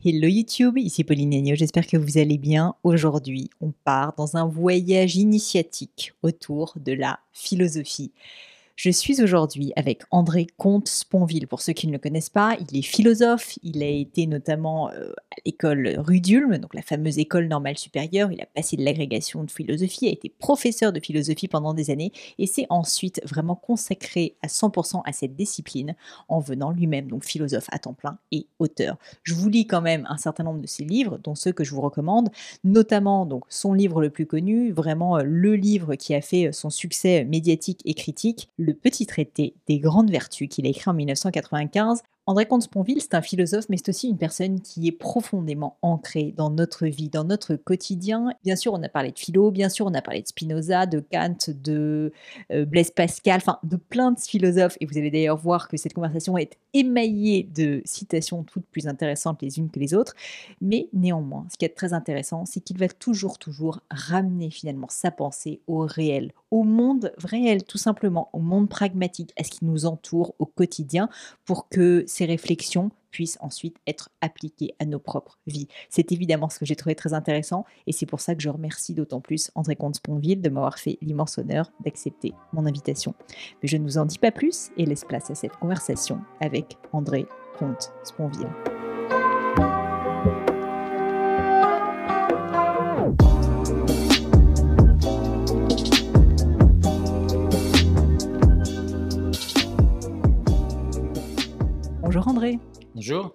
Hello YouTube, ici Pauline Agneau, j'espère que vous allez bien. Aujourd'hui, on part dans un voyage initiatique autour de la philosophie. Je suis aujourd'hui avec André Comte-Sponville. Pour ceux qui ne le connaissent pas, il est philosophe. Il a été notamment à l'école Rudulme, donc la fameuse école normale supérieure. Il a passé de l'agrégation de philosophie, a été professeur de philosophie pendant des années et s'est ensuite vraiment consacré à 100% à cette discipline en venant lui-même donc philosophe à temps plein et auteur. Je vous lis quand même un certain nombre de ses livres, dont ceux que je vous recommande, notamment donc son livre le plus connu, vraiment le livre qui a fait son succès médiatique et critique, Le Petit Traité des grandes vertus qu'il a écrit en 1995. André Comte-Sponville, c'est un philosophe, mais c'est aussi une personne qui est profondément ancrée dans notre vie, dans notre quotidien. Bien sûr, on a parlé de philo, bien sûr, on a parlé de Spinoza, de Kant, de Blaise Pascal, enfin de plein de philosophes. Et vous allez d'ailleurs voir que cette conversation est émaillée de citations toutes plus intéressantes les unes que les autres. Mais néanmoins, ce qui est très intéressant, c'est qu'il va toujours ramener finalement sa pensée au réel, au monde réel, tout simplement, au monde pragmatique, à ce qui nous entoure au quotidien, pour que ces réflexions puissent ensuite être appliquées à nos propres vies. C'est évidemment ce que j'ai trouvé très intéressant et c'est pour ça que je remercie d'autant plus André Comte-Sponville de m'avoir fait l'immense honneur d'accepter mon invitation. Mais je ne vous en dis pas plus et laisse place à cette conversation avec André Comte-Sponville. Bonjour André. Bonjour.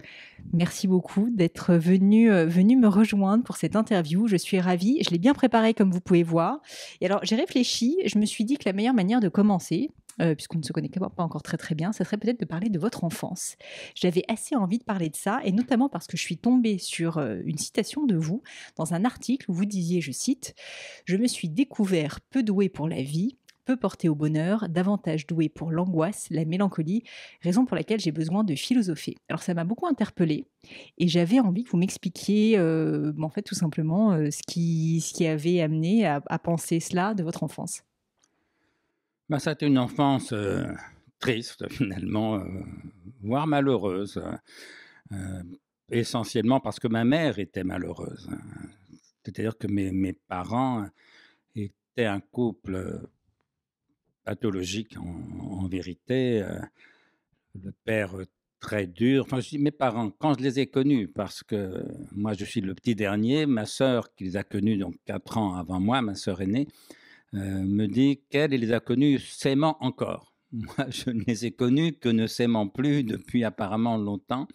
Merci beaucoup d'être venu me rejoindre pour cette interview. Je suis ravie. Je l'ai bien préparée comme vous pouvez voir. Et alors, j'ai réfléchi. Je me suis dit que la meilleure manière de commencer, puisqu'on ne se connaît pas encore très très bien, ça serait peut-être de parler de votre enfance. J'avais assez envie de parler de ça, et notamment parce que je suis tombée sur une citation de vous dans un article où vous disiez, je cite, « Je me suis découvert peu doué pour la vie, peu porté au bonheur, davantage doué pour l'angoisse, la mélancolie, raison pour laquelle j'ai besoin de philosopher. » Alors ça m'a beaucoup interpellée et j'avais envie que vous m'expliquiez en fait tout simplement ce qui avait amené à penser cela de votre enfance. Ça a été une enfance triste finalement, voire malheureuse, euh, essentiellement parce que ma mère était malheureuse. C'est-à-dire que mes parents étaient un couple pathologique en vérité. Le père très dur. Enfin, je dis mes parents, quand je les ai connus, parce que moi je suis le petit dernier, ma sœur qui les a connus donc 4 ans avant moi, ma sœur aînée, me dit qu'elle les a connus s'aimant encore. Moi, je ne les ai connus que ne s'aimant plus depuis apparemment longtemps.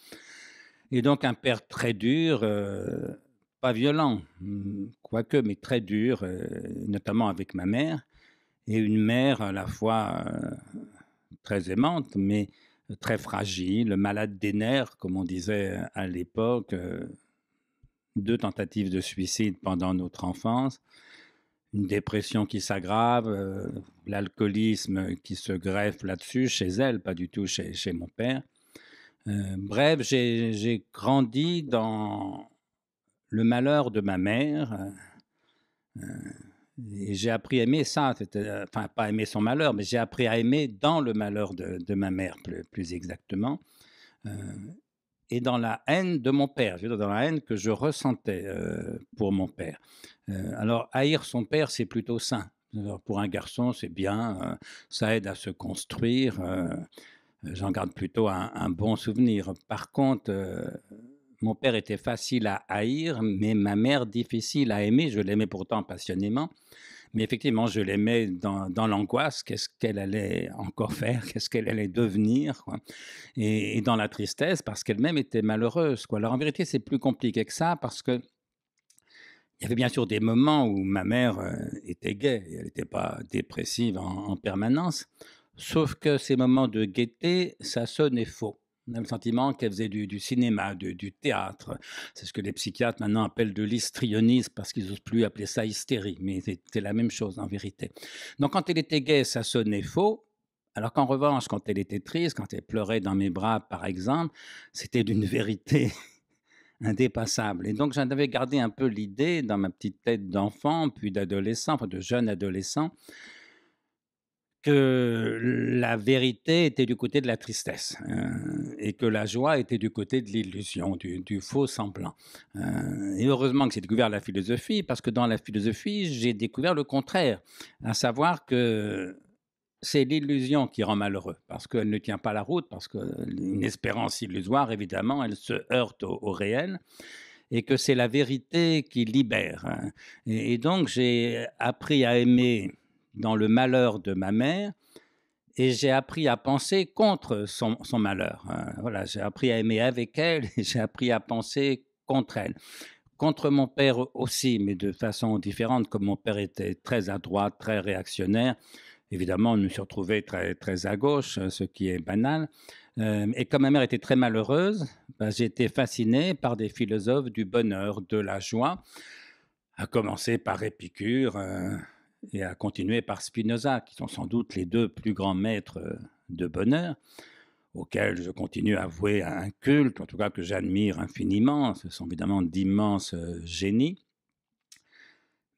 Et donc un père très dur, pas violent, quoique, mais très dur, notamment avec ma mère, et une mère à la fois très aimante, mais très fragile, malade des nerfs, comme on disait à l'époque, 2 tentatives de suicide pendant notre enfance, une dépression qui s'aggrave, l'alcoolisme qui se greffe là-dessus, chez elle, pas du tout chez mon père. Bref, j'ai grandi dans le malheur de ma mère, et j'ai appris à aimer ça, enfin pas aimer son malheur, mais j'ai appris à aimer dans le malheur de ma mère, plus exactement, euh, et dans la haine de mon père, je veux dire, dans la haine que je ressentais pour mon père. Alors, haïr son père, c'est plutôt sain. Alors, pour un garçon, c'est bien, ça aide à se construire. J'en garde plutôt un bon souvenir. Par contre, mon père était facile à haïr, mais ma mère difficile à aimer. Je l'aimais pourtant passionnément. Mais effectivement, je l'aimais dans l'angoisse. Qu'est-ce qu'elle allait encore faire? Qu'est-ce qu'elle allait devenir, quoi? Et dans la tristesse, parce qu'elle-même était malheureuse, quoi. Alors en vérité, c'est plus compliqué que ça, parce que il y avait bien sûr des moments où ma mère était gaie. Elle n'était pas dépressive en permanence. Sauf que ces moments de gaieté, ça sonnait faux. On a le sentiment qu'elle faisait du cinéma, du théâtre. C'est ce que les psychiatres maintenant appellent de l'histrionisme, parce qu'ils n'osent plus appeler ça hystérie, mais c'est la même chose en vérité. Donc quand elle était gaie, ça sonnait faux. Alors qu'en revanche, quand elle était triste, quand elle pleurait dans mes bras, par exemple, c'était d'une vérité indépassable. Et donc j'en avais gardé un peu l'idée dans ma petite tête d'enfant, puis d'adolescent, enfin de jeune adolescent, que la vérité était du côté de la tristesse, et que la joie était du côté de l'illusion, du faux semblant. Et heureusement que j'ai découvert la philosophie, parce que dans la philosophie, j'ai découvert le contraire, à savoir que c'est l'illusion qui rend malheureux, parce qu'elle ne tient pas la route, parce qu'une espérance illusoire, évidemment, elle se heurte au réel, et que c'est la vérité qui libère, hein. Et donc j'ai appris à aimer dans le malheur de ma mère, et j'ai appris à penser contre son malheur, hein. Voilà, j'ai appris à aimer avec elle et j'ai appris à penser contre elle. Contre mon père aussi, mais de façon différente, comme mon père était très à droite, très réactionnaire. Évidemment, je me suis retrouvé très, très à gauche, ce qui est banal. Et comme ma mère était très malheureuse, bah, j'ai été fasciné par des philosophes du bonheur, de la joie, à commencer par Épicure et à continuer par Spinoza, qui sont sans doute les deux plus grands maîtres de bonheur, auxquels je continue à vouer un culte, en tout cas que j'admire infiniment. Ce sont évidemment d'immenses génies.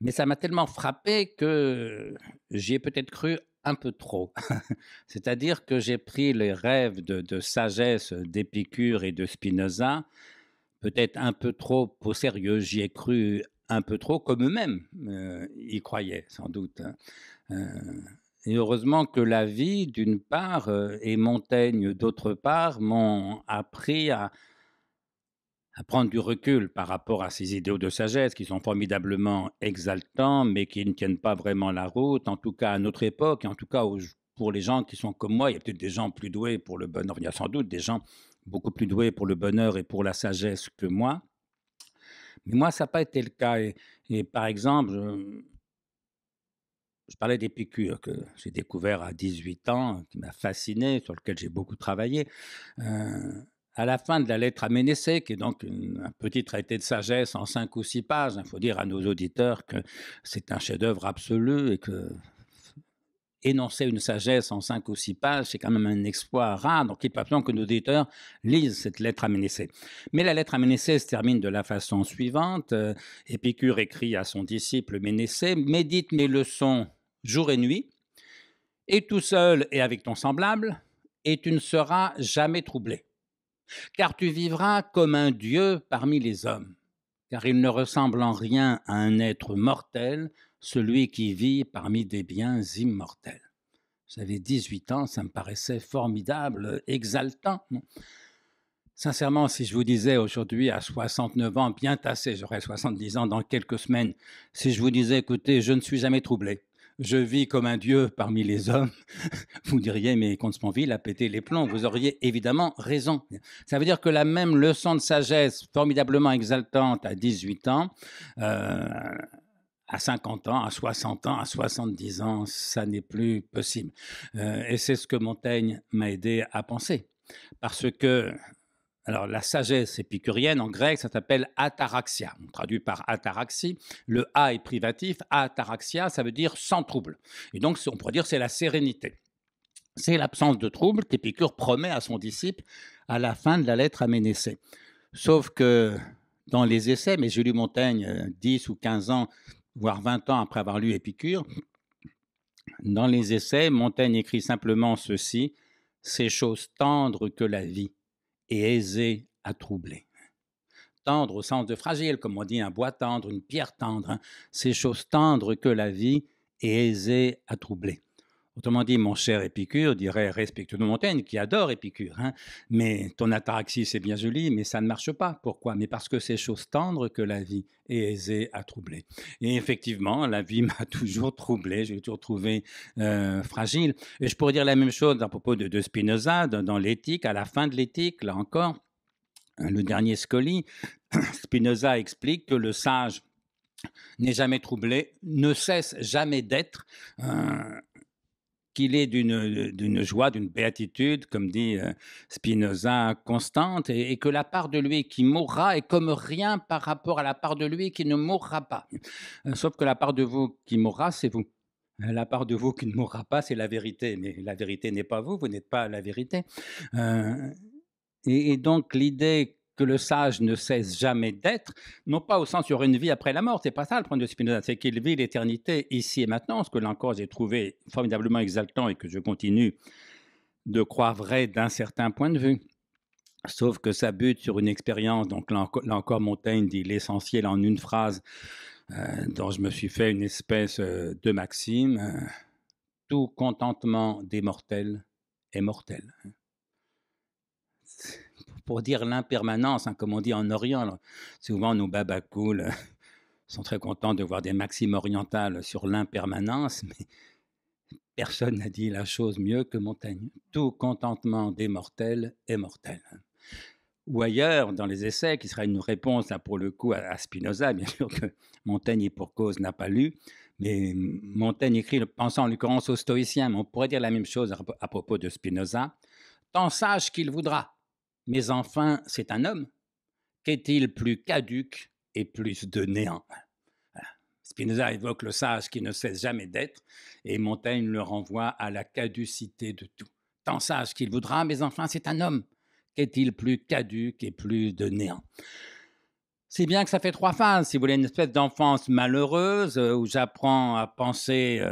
Mais ça m'a tellement frappé que j'y ai peut-être cru un peu trop. C'est-à-dire que j'ai pris les rêves de sagesse d'Épicure et de Spinoza peut-être un peu trop au sérieux. J'y ai cru un peu trop, comme eux-mêmes y croyaient sans doute, hein. Et heureusement que la vie, d'une part, et Montaigne, d'autre part, m'ont appris à prendre du recul par rapport à ces idéaux de sagesse qui sont formidablement exaltants, mais qui ne tiennent pas vraiment la route, en tout cas à notre époque, et en tout cas pour les gens qui sont comme moi. Il y a peut-être des gens plus doués pour le bonheur, il y a sans doute des gens beaucoup plus doués pour le bonheur et pour la sagesse que moi, mais moi, ça n'a pas été le cas. Et par exemple, je parlais d'Épicure, que j'ai découvert à 18 ans, qui m'a fasciné, sur lequel j'ai beaucoup travaillé. À la fin de la lettre à Ménécée, qui est donc un petit traité de sagesse en 5 ou 6 pages, il faut dire à nos auditeurs que c'est un chef-d'œuvre absolu et que énoncer une sagesse en 5 ou 6 pages, c'est quand même un exploit rare. Donc, il est pas besoin que nos auditeurs lisent cette lettre à Ménécée. Mais la lettre à Ménécée se termine de la façon suivante. Épicure écrit à son disciple Ménécée: médite mes leçons jour et nuit, et tout seul et avec ton semblable, et tu ne seras jamais troublé. Car tu vivras comme un dieu parmi les hommes, car il ne ressemble en rien à un être mortel, celui qui vit parmi des biens immortels. J'avais 18 ans, ça me paraissait formidable, exaltant. Sincèrement, si je vous disais aujourd'hui à 69 ans, bien tassé, j'aurai 70 ans dans quelques semaines, si je vous disais, écoutez, je ne suis jamais troublé, je vis comme un dieu parmi les hommes, vous diriez, mais Comte-Sponville a pété les plombs. Vous auriez évidemment raison. Ça veut dire que la même leçon de sagesse formidablement exaltante à 18 ans, à 50 ans, à 60 ans, à 70 ans, ça n'est plus possible. Et c'est ce que Montaigne m'a aidé à penser. Parce que, alors la sagesse épicurienne en grec, ça s'appelle ataraxia. On traduit par ataraxie. Le A est privatif, ataraxia, ça veut dire sans trouble. Et donc, on pourrait dire c'est la sérénité. C'est l'absence de trouble qu'Épicure promet à son disciple à la fin de la lettre à Ménécée. Sauf que dans les essais, mais j'ai lu Montaigne 10 ou 15 ans, voire 20 ans après avoir lu Épicure, dans les essais, Montaigne écrit simplement ceci: « C'est chose tendre que la vie et aisée à troubler. » Tendre au sens de fragile, comme on dit un bois tendre, une pierre tendre, hein. C'est chose tendre que la vie et aisée à troubler. Autrement dit, mon cher Épicure, dirait respectueusement Montaigne, qui adore Épicure, hein, mais ton ataraxie, c'est bien joli, mais ça ne marche pas. Pourquoi? Mais parce que c'est chose tendre que la vie est aisée à troubler. Et effectivement, la vie m'a toujours troublé, j'ai toujours trouvé fragile. Et je pourrais dire la même chose à propos de Spinoza, dans l'éthique, à la fin de l'éthique, là encore, le dernier Scoli, Spinoza explique que le sage n'est jamais troublé, ne cesse jamais d'être, qu'il est d'une joie, d'une béatitude, comme dit Spinoza, constante, et que la part de lui qui mourra est comme rien par rapport à la part de lui qui ne mourra pas. Sauf que la part de vous qui mourra, c'est vous. La part de vous qui ne mourra pas, c'est la vérité, mais la vérité n'est pas vous, vous n'êtes pas la vérité. Et donc l'idée que le sage ne cesse jamais d'être, non pas au sens qu'il y aurait une vie après la mort, c'est pas ça le problème de Spinoza, c'est qu'il vit l'éternité ici et maintenant, ce que là encore j'ai trouvé formidablement exaltant et que je continue de croire vrai d'un certain point de vue. Sauf que ça bute sur une expérience, donc là encore Montaigne dit l'essentiel en une phrase, dont je me suis fait une espèce de maxime, tout contentement des mortels est mortel. Pour dire l'impermanence, hein, comme on dit en Orient, là, souvent nos babacools sont très contents de voir des maximes orientales sur l'impermanence, mais personne n'a dit la chose mieux que Montaigne. Tout contentement des mortels est mortel. Ou ailleurs, dans les essais, qui sera une réponse là, pour le coup à Spinoza, bien sûr que Montaigne, et pour cause, n'a pas lu, mais Montaigne écrit, pensant en l'occurrence aux stoïciens, mais on pourrait dire la même chose à propos de Spinoza, tant sage qu'il voudra, mais enfin c'est un homme, qu'est-il plus caduc et plus de néant. Voilà. Spinoza évoque le sage qui ne cesse jamais d'être, et Montaigne le renvoie à la caducité de tout. Tant sage qu'il voudra, mais enfin c'est un homme, qu'est-il plus caduc et plus de néant. Si bien que ça fait 3 phases, si vous voulez, une espèce d'enfance malheureuse où j'apprends à penser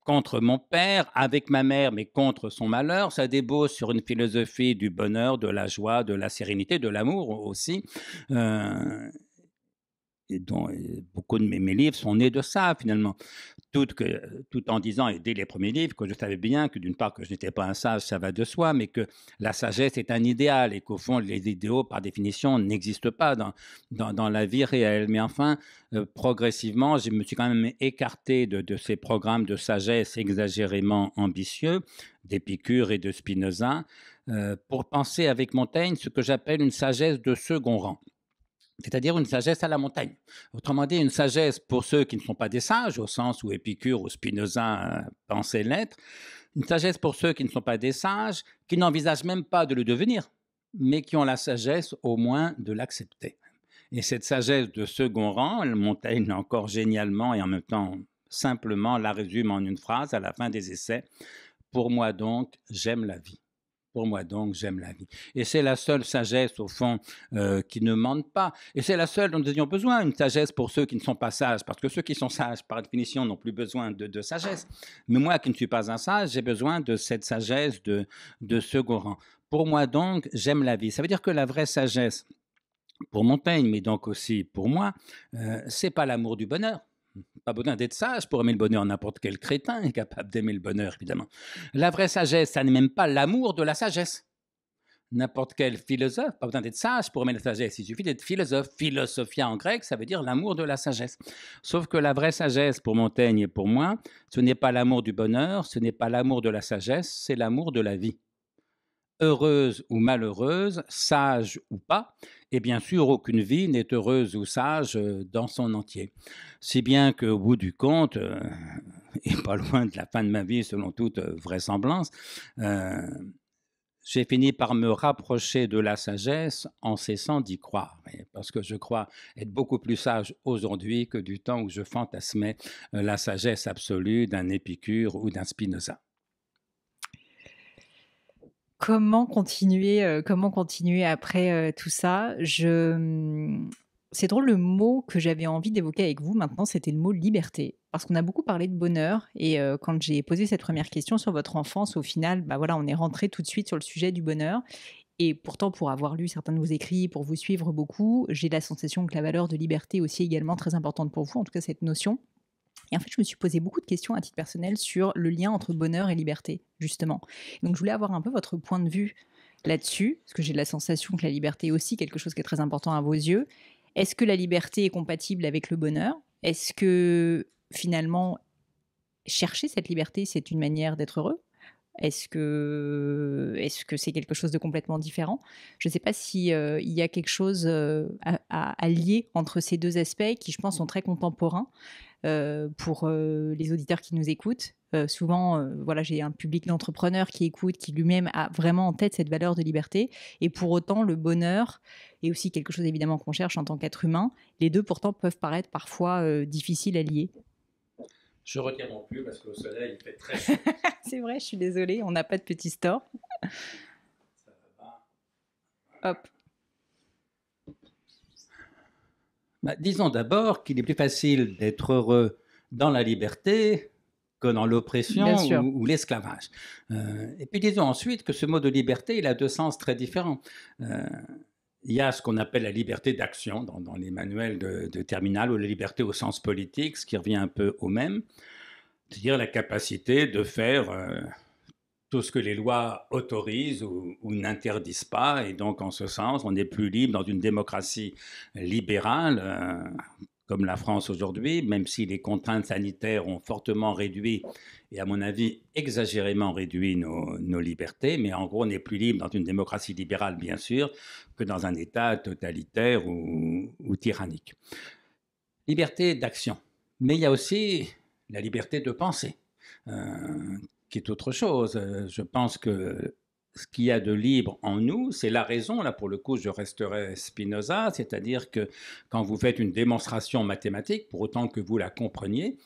contre mon père, avec ma mère, mais contre son malheur. Ça débouche sur une philosophie du bonheur, de la joie, de la sérénité, de l'amour aussi. Et dont beaucoup de mes livres sont nés de ça, finalement. Tout en disant, et dès les premiers livres, que je savais bien que d'une part que je n'étais pas un sage, ça va de soi, mais que la sagesse est un idéal et qu'au fond, les idéaux, par définition, n'existent pas dans la vie réelle. Mais enfin, progressivement, je me suis quand même écarté de ces programmes de sagesse exagérément ambitieux, d'Épicure et de Spinoza, pour penser avec Montaigne ce que j'appelle une sagesse de second rang. C'est-à-dire une sagesse à la montagne. Autrement dit, une sagesse pour ceux qui ne sont pas des sages, au sens où Épicure ou Spinoza pensaient l'être, une sagesse pour ceux qui ne sont pas des sages, qui n'envisagent même pas de le devenir, mais qui ont la sagesse au moins de l'accepter. Et cette sagesse de second rang, Montaigne encore génialement et en même temps simplement la résume en une phrase à la fin des essais. Pour moi donc, j'aime la vie. Pour moi donc, j'aime la vie. Et c'est la seule sagesse, au fond, qui ne mente pas. Et c'est la seule dont nous ayons besoin, une sagesse pour ceux qui ne sont pas sages, parce que ceux qui sont sages, par définition, n'ont plus besoin de sagesse. Mais moi, qui ne suis pas un sage, j'ai besoin de cette sagesse de second rang. Pour moi donc, j'aime la vie. Ça veut dire que la vraie sagesse, pour Montaigne, mais donc aussi pour moi, c'est pas l'amour du bonheur. Pas besoin d'être sage pour aimer le bonheur. N'importe quel crétin est capable d'aimer le bonheur, évidemment. La vraie sagesse, ça n'est même pas l'amour de la sagesse. N'importe quel philosophe, pas besoin d'être sage pour aimer la sagesse, il suffit d'être philosophe. Philosophia en grec, ça veut dire l'amour de la sagesse. Sauf que la vraie sagesse pour Montaigne et pour moi, ce n'est pas l'amour du bonheur, ce n'est pas l'amour de la sagesse, c'est l'amour de la vie. Heureuse ou malheureuse, sage ou pas, et bien sûr aucune vie n'est heureuse ou sage dans son entier. Si bien qu'au bout du compte, et pas loin de la fin de ma vie selon toute vraisemblance, j'ai fini par me rapprocher de la sagesse en cessant d'y croire, parce que je crois être beaucoup plus sage aujourd'hui que du temps où je fantasmais la sagesse absolue d'un Épicure ou d'un Spinoza. Comment continuer après tout ça? C'est drôle, le mot que j'avais envie d'évoquer avec vous maintenant, c'était le mot liberté. Parce qu'on a beaucoup parlé de bonheur et quand j'ai posé cette première question sur votre enfance, au final, bah voilà, on est rentré tout de suite sur le sujet du bonheur. Et pourtant, pour avoir lu certains de vos écrits, pour vous suivre beaucoup, j'ai la sensation que la valeur de liberté est aussi également très importante pour vous, en tout cas cette notion. Et en fait, je me suis posé beaucoup de questions à titre personnel sur le lien entre bonheur et liberté, justement. Donc, je voulais avoir un peu votre point de vue là-dessus, parce que j'ai la sensation que la liberté est aussi quelque chose qui est très important à vos yeux. Est-ce que la liberté est compatible avec le bonheur? Est-ce que finalement, chercher cette liberté, c'est une manière d'être heureux? Est-ce que c'est quelque chose de complètement différent? Je ne sais pas si, il y a quelque chose, à lier entre ces 2 aspects qui, je pense, sont très contemporains, pour, les auditeurs qui nous écoutent. Souvent, voilà, j'ai un public d'entrepreneurs qui écoute, qui lui-même a vraiment en tête cette valeur de liberté et pour autant le bonheur est aussi quelque chose évidemment qu'on cherche en tant qu'être humain. Les 2 pourtant peuvent paraître parfois, difficiles à lier. Je retire mon pull parce qu'au soleil, il fait très chaud. C'est vrai, je suis désolée, on n'a pas de petit store. Ça va. Hop. Bah, disons d'abord qu'il est plus facile d'être heureux dans la liberté que dans Bien l'oppression sûr. ou l'esclavage. Et puis disons ensuite que ce mot de liberté, il a deux sens très différents. Euh, il y a ce qu'on appelle la liberté d'action dans les manuels de terminale, ou la liberté au sens politique, ce qui revient un peu au même, c'est-à-dire la capacité de faire tout ce que les lois autorisent ou n'interdisent pas. Et donc, en ce sens, on est plus libre dans une démocratie libérale, comme la France aujourd'hui, même si les contraintes sanitaires ont fortement réduit, et à mon avis exagérément réduit nos libertés. Mais en gros, on est plus libre dans une démocratie libérale, bien sûr, que dans un État totalitaire ou tyrannique. Liberté d'action. Mais il y a aussi la liberté de penser. Qui est autre chose. Je pense que ce qu'il y a de libre en nous, c'est la raison. Là, pour le coup, je resterai Spinoza, c'est-à-dire que quand vous faites une démonstration mathématique, pour autant que vous la compreniez,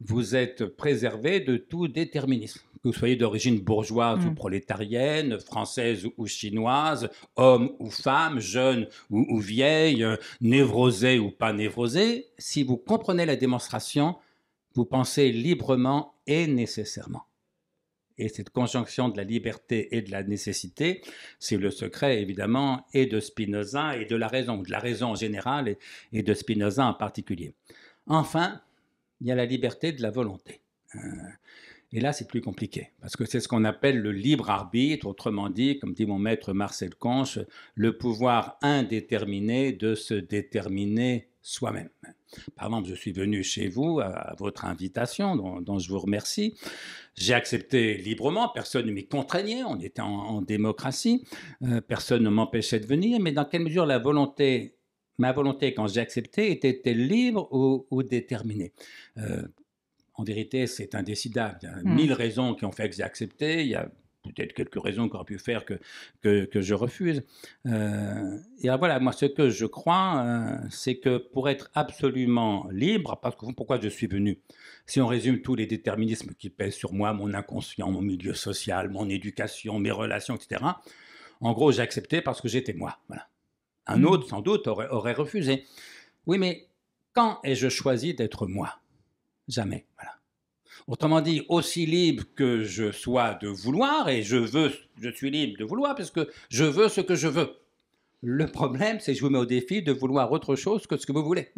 vous êtes préservé de tout déterminisme. Que vous soyez d'origine bourgeoise ou prolétarienne, française ou chinoise, homme ou femme, jeune ou vieille, névrosé ou pas névrosé, si vous comprenez la démonstration, vous pensez librement et nécessairement. Et cette conjonction de la liberté et de la nécessité, c'est le secret, évidemment, et de Spinoza et de la raison en général et de Spinoza en particulier. Enfin, il y a la liberté de la volonté. Et là, c'est plus compliqué, parce que c'est ce qu'on appelle le libre arbitre, autrement dit, comme dit mon maître Marcel Conche, le pouvoir indéterminé de se déterminer soi-même. Par exemple, je suis venu chez vous à votre invitation, dont je vous remercie. J'ai accepté librement, personne ne m'y contraignait, on était en démocratie, personne ne m'empêchait de venir, mais dans quelle mesure ma volonté, quand j'ai accepté, était-elle libre ou déterminée? En vérité, c'est indécidable. Il y a 1000 raisons qui ont fait que j'ai accepté, il y a peut-être quelques raisons qui auraient pu faire que je refuse. Et voilà, moi, ce que je crois, c'est que pour être absolument libre, parce que pourquoi je suis venu, si on résume tous les déterminismes qui pèsent sur moi, mon inconscient, mon milieu social, mon éducation, mes relations, etc., en gros, j'ai accepté parce que j'étais moi. Voilà. Un autre, sans doute, aurait refusé. Oui, mais quand ai-je choisi d'être moi? Jamais. Voilà. Autrement dit, aussi libre que je sois de vouloir, et je suis libre de vouloir parce que je veux ce que je veux. Le problème, c'est que je vous mets au défi de vouloir autre chose que ce que vous voulez.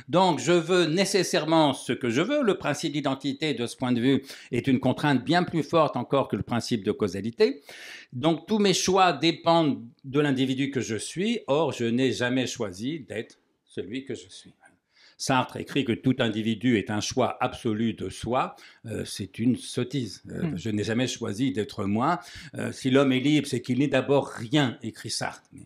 Donc, je veux nécessairement ce que je veux. Le principe d'identité, de ce point de vue, est une contrainte bien plus forte encore que le principe de causalité. Donc, tous mes choix dépendent de l'individu que je suis. Or, je n'ai jamais choisi d'être celui que je suis. Sartre écrit que tout individu est un choix absolu de soi. C'est une sottise. Je n'ai jamais choisi d'être moi. Si l'homme est libre, c'est qu'il n'est d'abord rien, écrit Sartre. Mais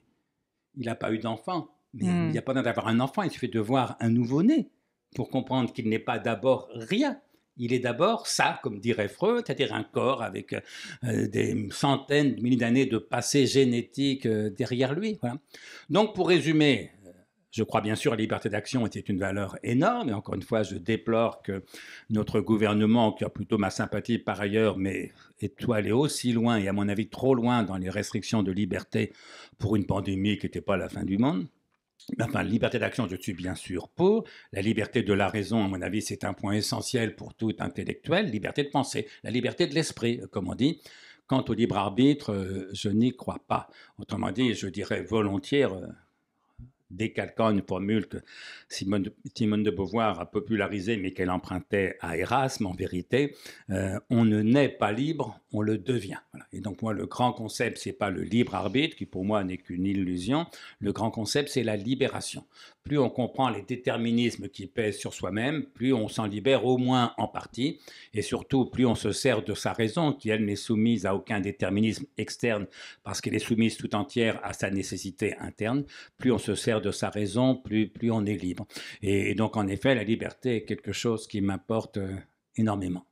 il n'a pas eu d'enfant. Mais il n'y a pas besoin d'avoir un enfant, il suffit de voir un nouveau-né pour comprendre qu'il n'est pas d'abord rien. Il est d'abord ça, comme dirait Freud, c'est-à-dire un corps avec des centaines de milliers d'années de passé génétique derrière lui. Voilà. Donc, pour résumer, je crois bien sûr à la liberté d'action était une valeur énorme, et encore une fois, je déplore que notre gouvernement, qui a plutôt ma sympathie par ailleurs, mais est allé aussi loin, et à mon avis trop loin dans les restrictions de liberté pour une pandémie qui n'était pas la fin du monde. Enfin, liberté d'action, je suis bien sûr pour. La liberté de la raison, à mon avis, c'est un point essentiel pour tout intellectuel. Liberté de penser, la liberté de l'esprit, comme on dit. Quant au libre arbitre, je n'y crois pas. Autrement dit, je dirais volontiers, décalquant une formule que Simone de Beauvoir a popularisée, mais qu'elle empruntait à Erasme, en vérité, on ne naît pas libre, on le devient. Voilà. Et donc moi, le grand concept, c'est pas le libre arbitre, qui pour moi n'est qu'une illusion. Le grand concept, c'est la libération. Plus on comprend les déterminismes qui pèsent sur soi-même, plus on s'en libère au moins en partie, et surtout plus on se sert de sa raison, qui elle n'est soumise à aucun déterminisme externe, parce qu'elle est soumise tout entière à sa nécessité interne. Plus on se sert de sa raison, plus on est libre. Et donc en effet, la liberté est quelque chose qui m'importe énormément.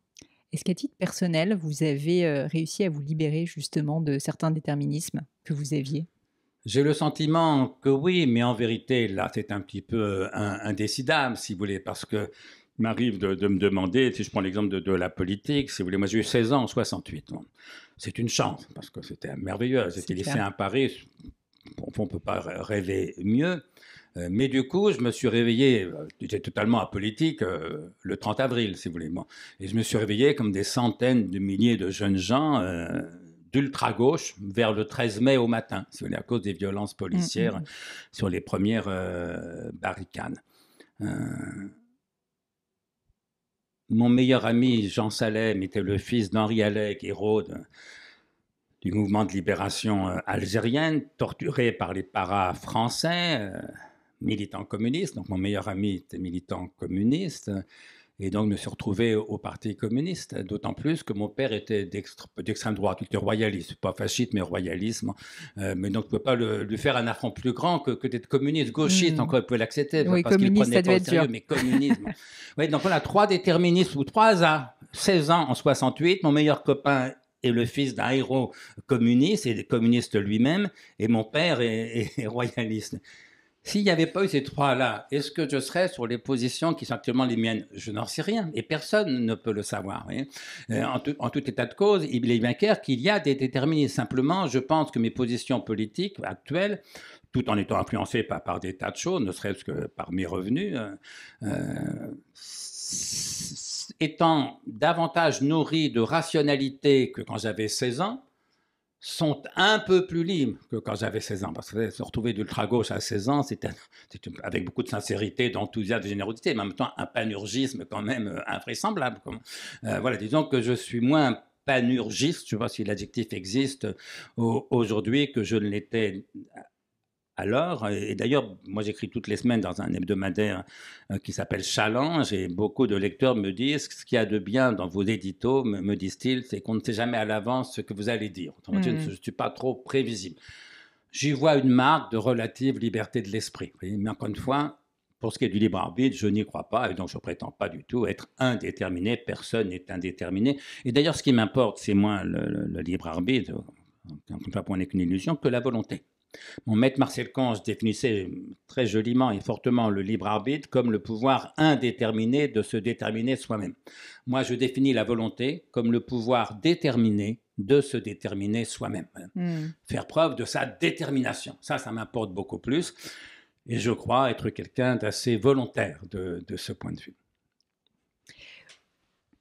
Est-ce qu'à titre personnel, vous avez réussi à vous libérer justement de certains déterminismes que vous aviez? J'ai le sentiment que oui, mais en vérité, là, c'est un petit peu indécidable, si vous voulez, parce que il m'arrive de me demander, si je prends l'exemple de la politique, si vous voulez, moi j'ai eu 16 ans en 68. Bon. C'est une chance, parce que c'était merveilleux. J'étais lycéen à Paris, on ne peut pas rêver mieux. Mais du coup, je me suis réveillé, j'étais totalement apolitique, le 30 avril, si vous voulez. Bon. Et je me suis réveillé comme des centaines de milliers de jeunes gens d'ultra-gauche vers le 13 mai au matin, si vous voulez, à cause des violences policières sur les premières barricades. Mon meilleur ami, Jean Salem, était le fils d'Henri Alec, héros du mouvement de libération algérienne, torturé par les paras français, militant communiste. Donc mon meilleur ami était militant communiste. Et donc, je me suis retrouvé au Parti communiste, d'autant plus que mon père était d'extrême droite, il était royaliste, pas fasciste, mais royalisme. Mais donc, je ne pouvais pas lui faire un affront plus grand que d'être communiste. Gauchiste, encore, il pouvait l'accepter, oui, parce qu'il ne prenait pas au sérieux, dur. mais communisme. Oui, donc, on a 3 déterministes, ou 3 à 16 ans en 68. Mon meilleur copain est le fils d'un héros communiste, et communiste lui-même, et mon père est royaliste. S'il n'y avait pas eu ces 3-là, est-ce que je serais sur les positions qui sont actuellement les miennes? Je n'en sais rien, et personne ne peut le savoir. En tout état de cause, il est bien clair qu'il y a des déterminés. Simplement, je pense que mes positions politiques actuelles, tout en étant influencées par des tas de choses, ne serait-ce que par mes revenus, étant davantage nourries de rationalité que quand j'avais 16 ans, sont un peu plus libres que quand j'avais 16 ans. Parce que se retrouver d'ultra-gauche à 16 ans, c'était avec beaucoup de sincérité, d'enthousiasme, de générosité, mais en même temps un panurgisme quand même invraisemblable. Voilà, disons que je suis moins panurgiste, je ne sais pas si l'adjectif existe aujourd'hui, que je ne l'étais alors. Et d'ailleurs, moi j'écris toutes les semaines dans un hebdomadaire qui s'appelle Challenge, et beaucoup de lecteurs me disent ce qu'il y a de bien dans vos éditos, me disent-ils, c'est qu'on ne sait jamais à l'avance ce que vous allez dire. Je ne suis pas trop prévisible. J'y vois une marque de relative liberté de l'esprit. Mais encore une fois, pour ce qui est du libre arbitre, je n'y crois pas, et donc je ne prétends pas du tout être indéterminé. Personne n'est indéterminé. Et d'ailleurs, ce qui m'importe, c'est moins le libre arbitre, encore pour n'est qu'une illusion, que la volonté. Mon maître Marcel Conche définissait très joliment et fortement le libre arbitre comme le pouvoir indéterminé de se déterminer soi-même. Moi, je définis la volonté comme le pouvoir déterminé de se déterminer soi-même. Faire preuve de sa détermination. Ça m'importe beaucoup plus. Et je crois être quelqu'un d'assez volontaire de ce point de vue.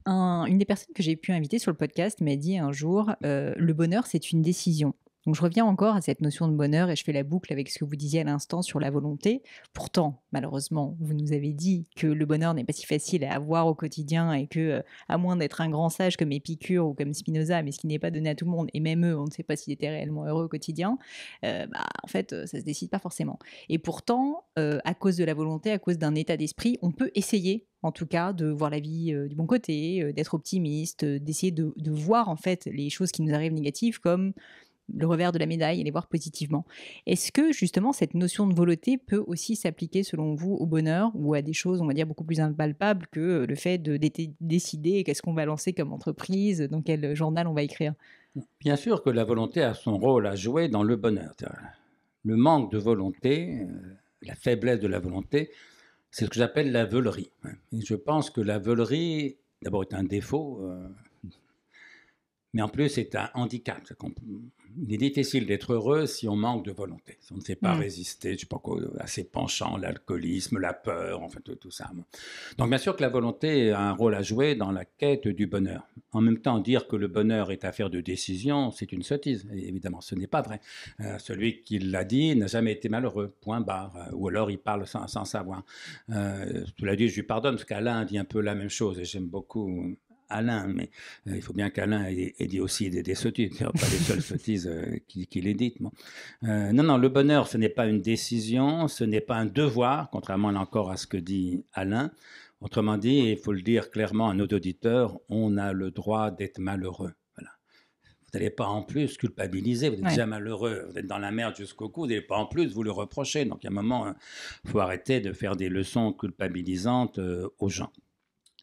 Une des personnes que j'ai pu inviter sur le podcast m'a dit un jour le bonheur, c'est une décision. Donc je reviens encore à cette notion de bonheur et je fais la boucle avec ce que vous disiez à l'instant sur la volonté. Pourtant, malheureusement, vous nous avez dit que le bonheur n'est pas si facile à avoir au quotidien et que, à moins d'être un grand sage comme Épicure ou comme Spinoza, mais ce qui n'est pas donné à tout le monde, et même eux, on ne sait pas s'ils étaient réellement heureux au quotidien, en fait, ça ne se décide pas forcément. Et pourtant, à cause de la volonté, à cause d'un état d'esprit, on peut essayer en tout cas, de voir la vie du bon côté, d'être optimiste, d'essayer de voir en fait les choses qui nous arrivent négatives comme le revers de la médaille et les voir positivement. Est-ce que justement cette notion de volonté peut aussi s'appliquer selon vous au bonheur ou à des choses, on va dire, beaucoup plus impalpables que le fait de décider qu'est-ce qu'on va lancer comme entreprise, dans quel journal on va écrire? Bien sûr que la volonté a son rôle à jouer dans le bonheur. Le manque de volonté, la faiblesse de la volonté, c'est ce que j'appelle la veulerie. Et je pense que la veulerie, d'abord, est un défaut, mais en plus, c'est un handicap. Il est difficile d'être heureux si on manque de volonté, si on ne sait pas résister, je sais pas quoi, à ses penchants, l'alcoolisme, la peur, enfin tout ça. Donc bien sûr que la volonté a un rôle à jouer dans la quête du bonheur. En même temps, dire que le bonheur est affaire de décision, c'est une sottise. Et évidemment, ce n'est pas vrai. Celui qui l'a dit n'a jamais été malheureux, point barre. Ou alors il parle sans savoir. Cela dit, je lui pardonne, parce qu'Alain dit un peu la même chose, et j'aime beaucoup Alain, mais il faut bien qu'Alain ait dit aussi des sottises, pas les seules sottises qu'il ait dites. Bon. Non, le bonheur, ce n'est pas une décision, ce n'est pas un devoir, contrairement là encore à ce que dit Alain. Autrement dit, il faut le dire clairement à nos auditeurs, on a le droit d'être malheureux. Voilà. Vous n'allez pas en plus culpabiliser, vous êtes déjà malheureux, vous êtes dans la merde jusqu'au cou, vous n'allez pas en plus vous le reprocher. Donc, il y a un moment, il faut arrêter de faire des leçons culpabilisantes aux gens.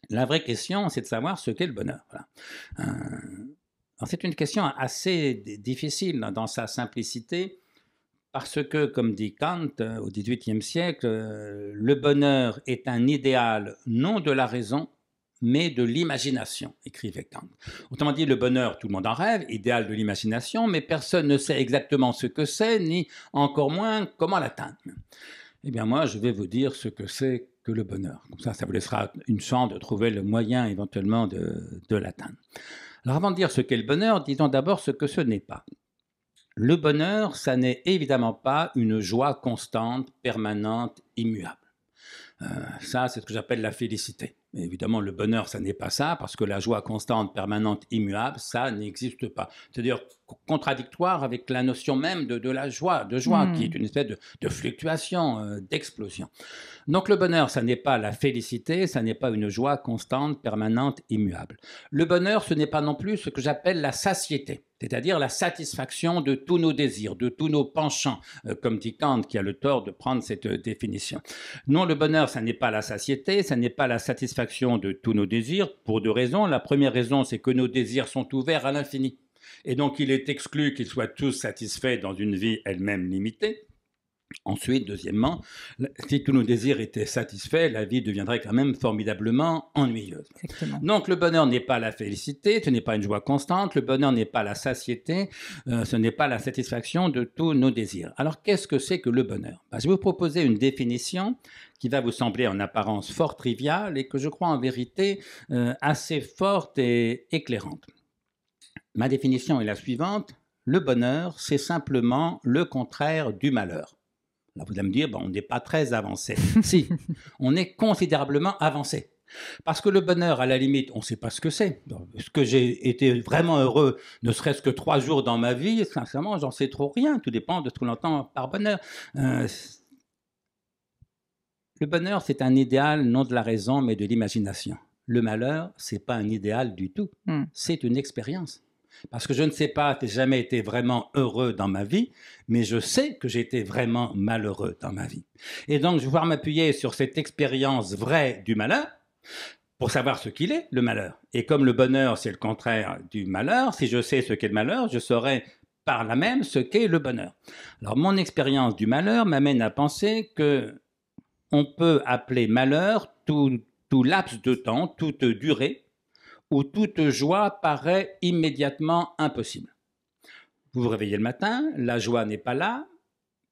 La vraie question, c'est de savoir ce qu'est le bonheur. Voilà. Alors c'est une question assez difficile dans sa simplicité, parce que, comme dit Kant au XVIIIe siècle, le bonheur est un idéal non de la raison, mais de l'imagination, écrivait Kant. Autrement dit, le bonheur, tout le monde en rêve, idéal de l'imagination, mais personne ne sait exactement ce que c'est, ni encore moins comment l'atteindre. Eh bien moi, je vais vous dire ce que c'est que le bonheur. Comme ça vous laissera une chance de trouver le moyen éventuellement de l'atteindre. Alors avant de dire ce qu'est le bonheur, disons d'abord ce que ce n'est pas. Le bonheur, ça n'est évidemment pas une joie constante, permanente, immuable. Ça, c'est ce que j'appelle la félicité. Mais évidemment, le bonheur, ça n'est pas ça, parce que la joie constante, permanente, immuable, ça n'existe pas. C'est-à-dire contradictoire avec la notion même de la joie, qui est une espèce de fluctuation, d'explosion. Donc le bonheur, ça n'est pas la félicité, ça n'est pas une joie constante, permanente, immuable. Le bonheur, ce n'est pas non plus ce que j'appelle la satiété, c'est-à-dire la satisfaction de tous nos désirs, de tous nos penchants, comme dit Kant, qui a le tort de prendre cette définition. Non, le bonheur, ça n'est pas la satiété, ça n'est pas la satisfaction de tous nos désirs, pour deux raisons. La première raison, c'est que nos désirs sont ouverts à l'infini. Et donc, il est exclu qu'ils soient tous satisfaits dans une vie elle-même limitée. Ensuite, deuxièmement, si tous nos désirs étaient satisfaits, la vie deviendrait quand même formidablement ennuyeuse. Exactement. Donc le bonheur n'est pas la félicité, ce n'est pas une joie constante, le bonheur n'est pas la satiété, ce n'est pas la satisfaction de tous nos désirs. Alors qu'est-ce que c'est que le bonheur? Je vais vous proposer une définition qui va vous sembler en apparence fort triviale et que je crois en vérité assez forte et éclairante. Ma définition est la suivante: le bonheur, c'est simplement le contraire du malheur. Là, vous allez me dire, on n'est pas très avancé. Si, on est considérablement avancé. Parce que le bonheur, à la limite, on ne sait pas ce que c'est. Est-ce que j'ai été vraiment heureux, ne serait-ce que 3 jours dans ma vie? Sincèrement, j'en sais trop rien. Tout dépend de ce qu'on entend par bonheur. Le bonheur, c'est un idéal non de la raison, mais de l'imagination. Le malheur, ce n'est pas un idéal du tout. C'est une expérience. Parce que je ne sais pas, j'ai jamais été vraiment heureux dans ma vie, mais je sais que j'ai été vraiment malheureux dans ma vie. Et donc, je vais pouvoir m'appuyer sur cette expérience vraie du malheur pour savoir ce qu'il est, le malheur. Et comme le bonheur, c'est le contraire du malheur, si je sais ce qu'est le malheur, je saurai par là même ce qu'est le bonheur. Alors, mon expérience du malheur m'amène à penser que on peut appeler malheur tout laps de temps, toute durée, où toute joie paraît immédiatement impossible. Vous vous réveillez le matin, la joie n'est pas là,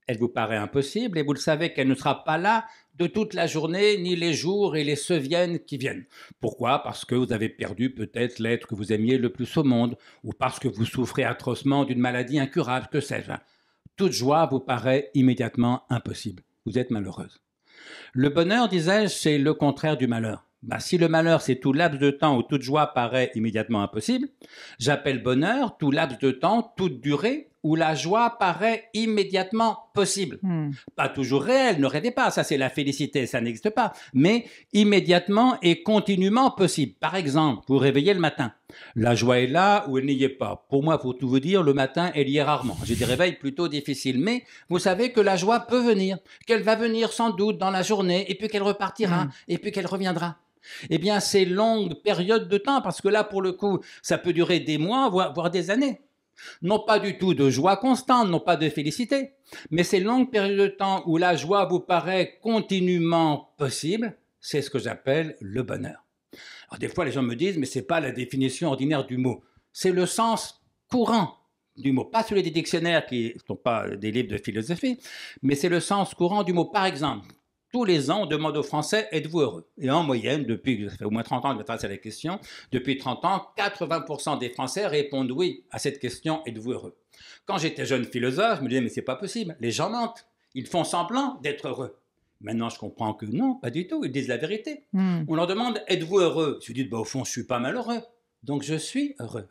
elle vous paraît impossible, et vous le savez qu'elle ne sera pas là de toute la journée, ni les jours et les viennent qui viennent. Pourquoi? Parce que vous avez perdu peut-être l'être que vous aimiez le plus au monde, ou parce que vous souffrez atrocement d'une maladie incurable, que sais-je. Toute joie vous paraît immédiatement impossible. Vous êtes malheureuse. Le bonheur, disais-je, c'est le contraire du malheur. Si le malheur, c'est tout laps de temps où toute joie paraît immédiatement impossible, j'appelle bonheur tout laps de temps, toute durée, où la joie paraît immédiatement possible. Pas toujours réelle, ne rêvez pas, ça c'est la félicité, ça n'existe pas, mais immédiatement et continuellement possible. Par exemple, vous réveillez le matin, la joie est là ou elle n'y est pas. Pour moi, pour tout vous dire, le matin, elle y est rarement. J'ai des réveils plutôt difficiles, mais vous savez que la joie peut venir, qu'elle va venir sans doute dans la journée, et puis qu'elle repartira, et puis qu'elle reviendra. Eh bien, ces longues périodes de temps, parce que là, pour le coup, ça peut durer des mois, voire des années. Non pas du tout de joie constante, non pas de félicité, mais ces longues périodes de temps où la joie vous paraît continuellement possible, c'est ce que j'appelle le bonheur. Alors, des fois, les gens me disent, mais ce n'est pas la définition ordinaire du mot, c'est le sens courant du mot, pas celui des dictionnaires qui ne sont pas des livres de philosophie, mais c'est le sens courant du mot. Par exemple, tous les ans, on demande aux Français, êtes-vous heureux? Et en moyenne, depuis, ça fait au moins 30 ans que je m'intéresse à la question, depuis 30 ans, 80% des Français répondent oui à cette question, êtes-vous heureux? Quand j'étais jeune philosophe, je me disais, mais c'est pas possible, les gens mentent, ils font semblant d'être heureux. Maintenant, je comprends que non, pas du tout, ils disent la vérité. On leur demande, êtes-vous heureux? Je dis, au fond, je suis pas malheureux. Donc je suis heureux.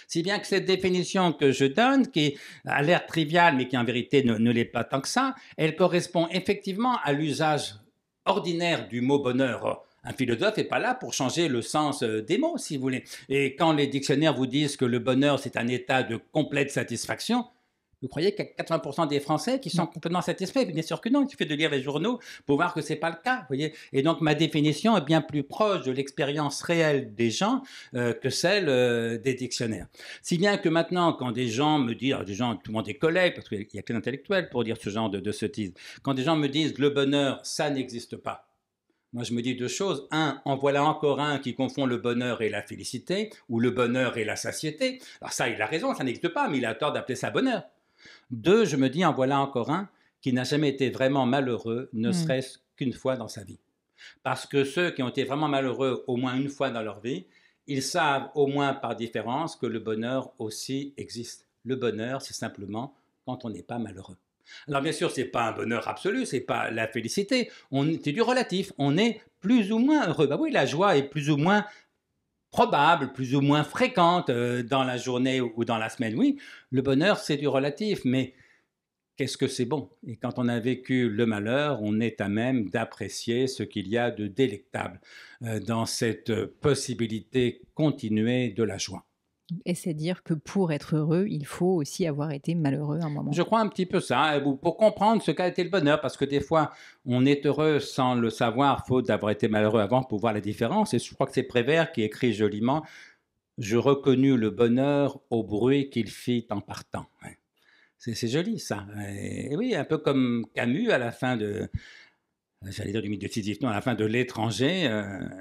Si bien que cette définition que je donne, qui a l'air triviale, mais qui en vérité ne l'est pas tant que ça, elle correspond effectivement à l'usage ordinaire du mot bonheur. Un philosophe n'est pas là pour changer le sens des mots, si vous voulez. Et quand les dictionnaires vous disent que le bonheur, c'est un état de complète satisfaction, vous croyez qu'il y a 80% des Français qui sont complètement satisfaits? Bien sûr que non, il suffit de lire les journaux pour voir que ce n'est pas le cas. Voyez. Et donc ma définition est bien plus proche de l'expérience réelle des gens que celle des dictionnaires. Si bien que maintenant, quand des gens me disent, des gens, tout le monde est collègues, parce qu'il y a que l'intellectuel pour dire ce genre de sottises, quand des gens me disent le bonheur, ça n'existe pas. Moi, je me dis deux choses. Un, en voilà encore un qui confond le bonheur et la félicité, ou le bonheur et la satiété. Alors ça, il a raison, ça n'existe pas, mais il a tort d'appeler ça bonheur. Deux, je me dis, en voilà encore un qui n'a jamais été vraiment malheureux, ne Mmh. serait-ce qu'une fois dans sa vie. Parce que ceux qui ont été vraiment malheureux au moins une fois dans leur vie, ils savent au moins par différence que le bonheur aussi existe. Le bonheur, c'est simplement quand on n'est pas malheureux. Alors bien sûr, ce n'est pas un bonheur absolu, ce n'est pas la félicité, c'est du relatif, on est plus ou moins heureux. Bah oui, la joie est plus ou moins probable, plus ou moins fréquente dans la journée ou dans la semaine. Oui, le bonheur, c'est du relatif, mais qu'est-ce que c'est bon? Et quand on a vécu le malheur, on est à même d'apprécier ce qu'il y a de délectable dans cette possibilité continuée de la joie. Et c'est dire que pour être heureux, il faut aussi avoir été malheureux un moment. Je crois un petit peu ça, pour comprendre ce qu'a été le bonheur, parce que des fois, on est heureux sans le savoir, faute d'avoir été malheureux avant pour voir la différence. Et je crois que c'est Prévert qui écrit joliment « Je reconnus le bonheur au bruit qu'il fit en partant ». Ouais. C'est joli ça. Et oui, un peu comme Camus à la fin de, j'allais dire du mythe de Sisyphe, non, à la fin de L'étranger.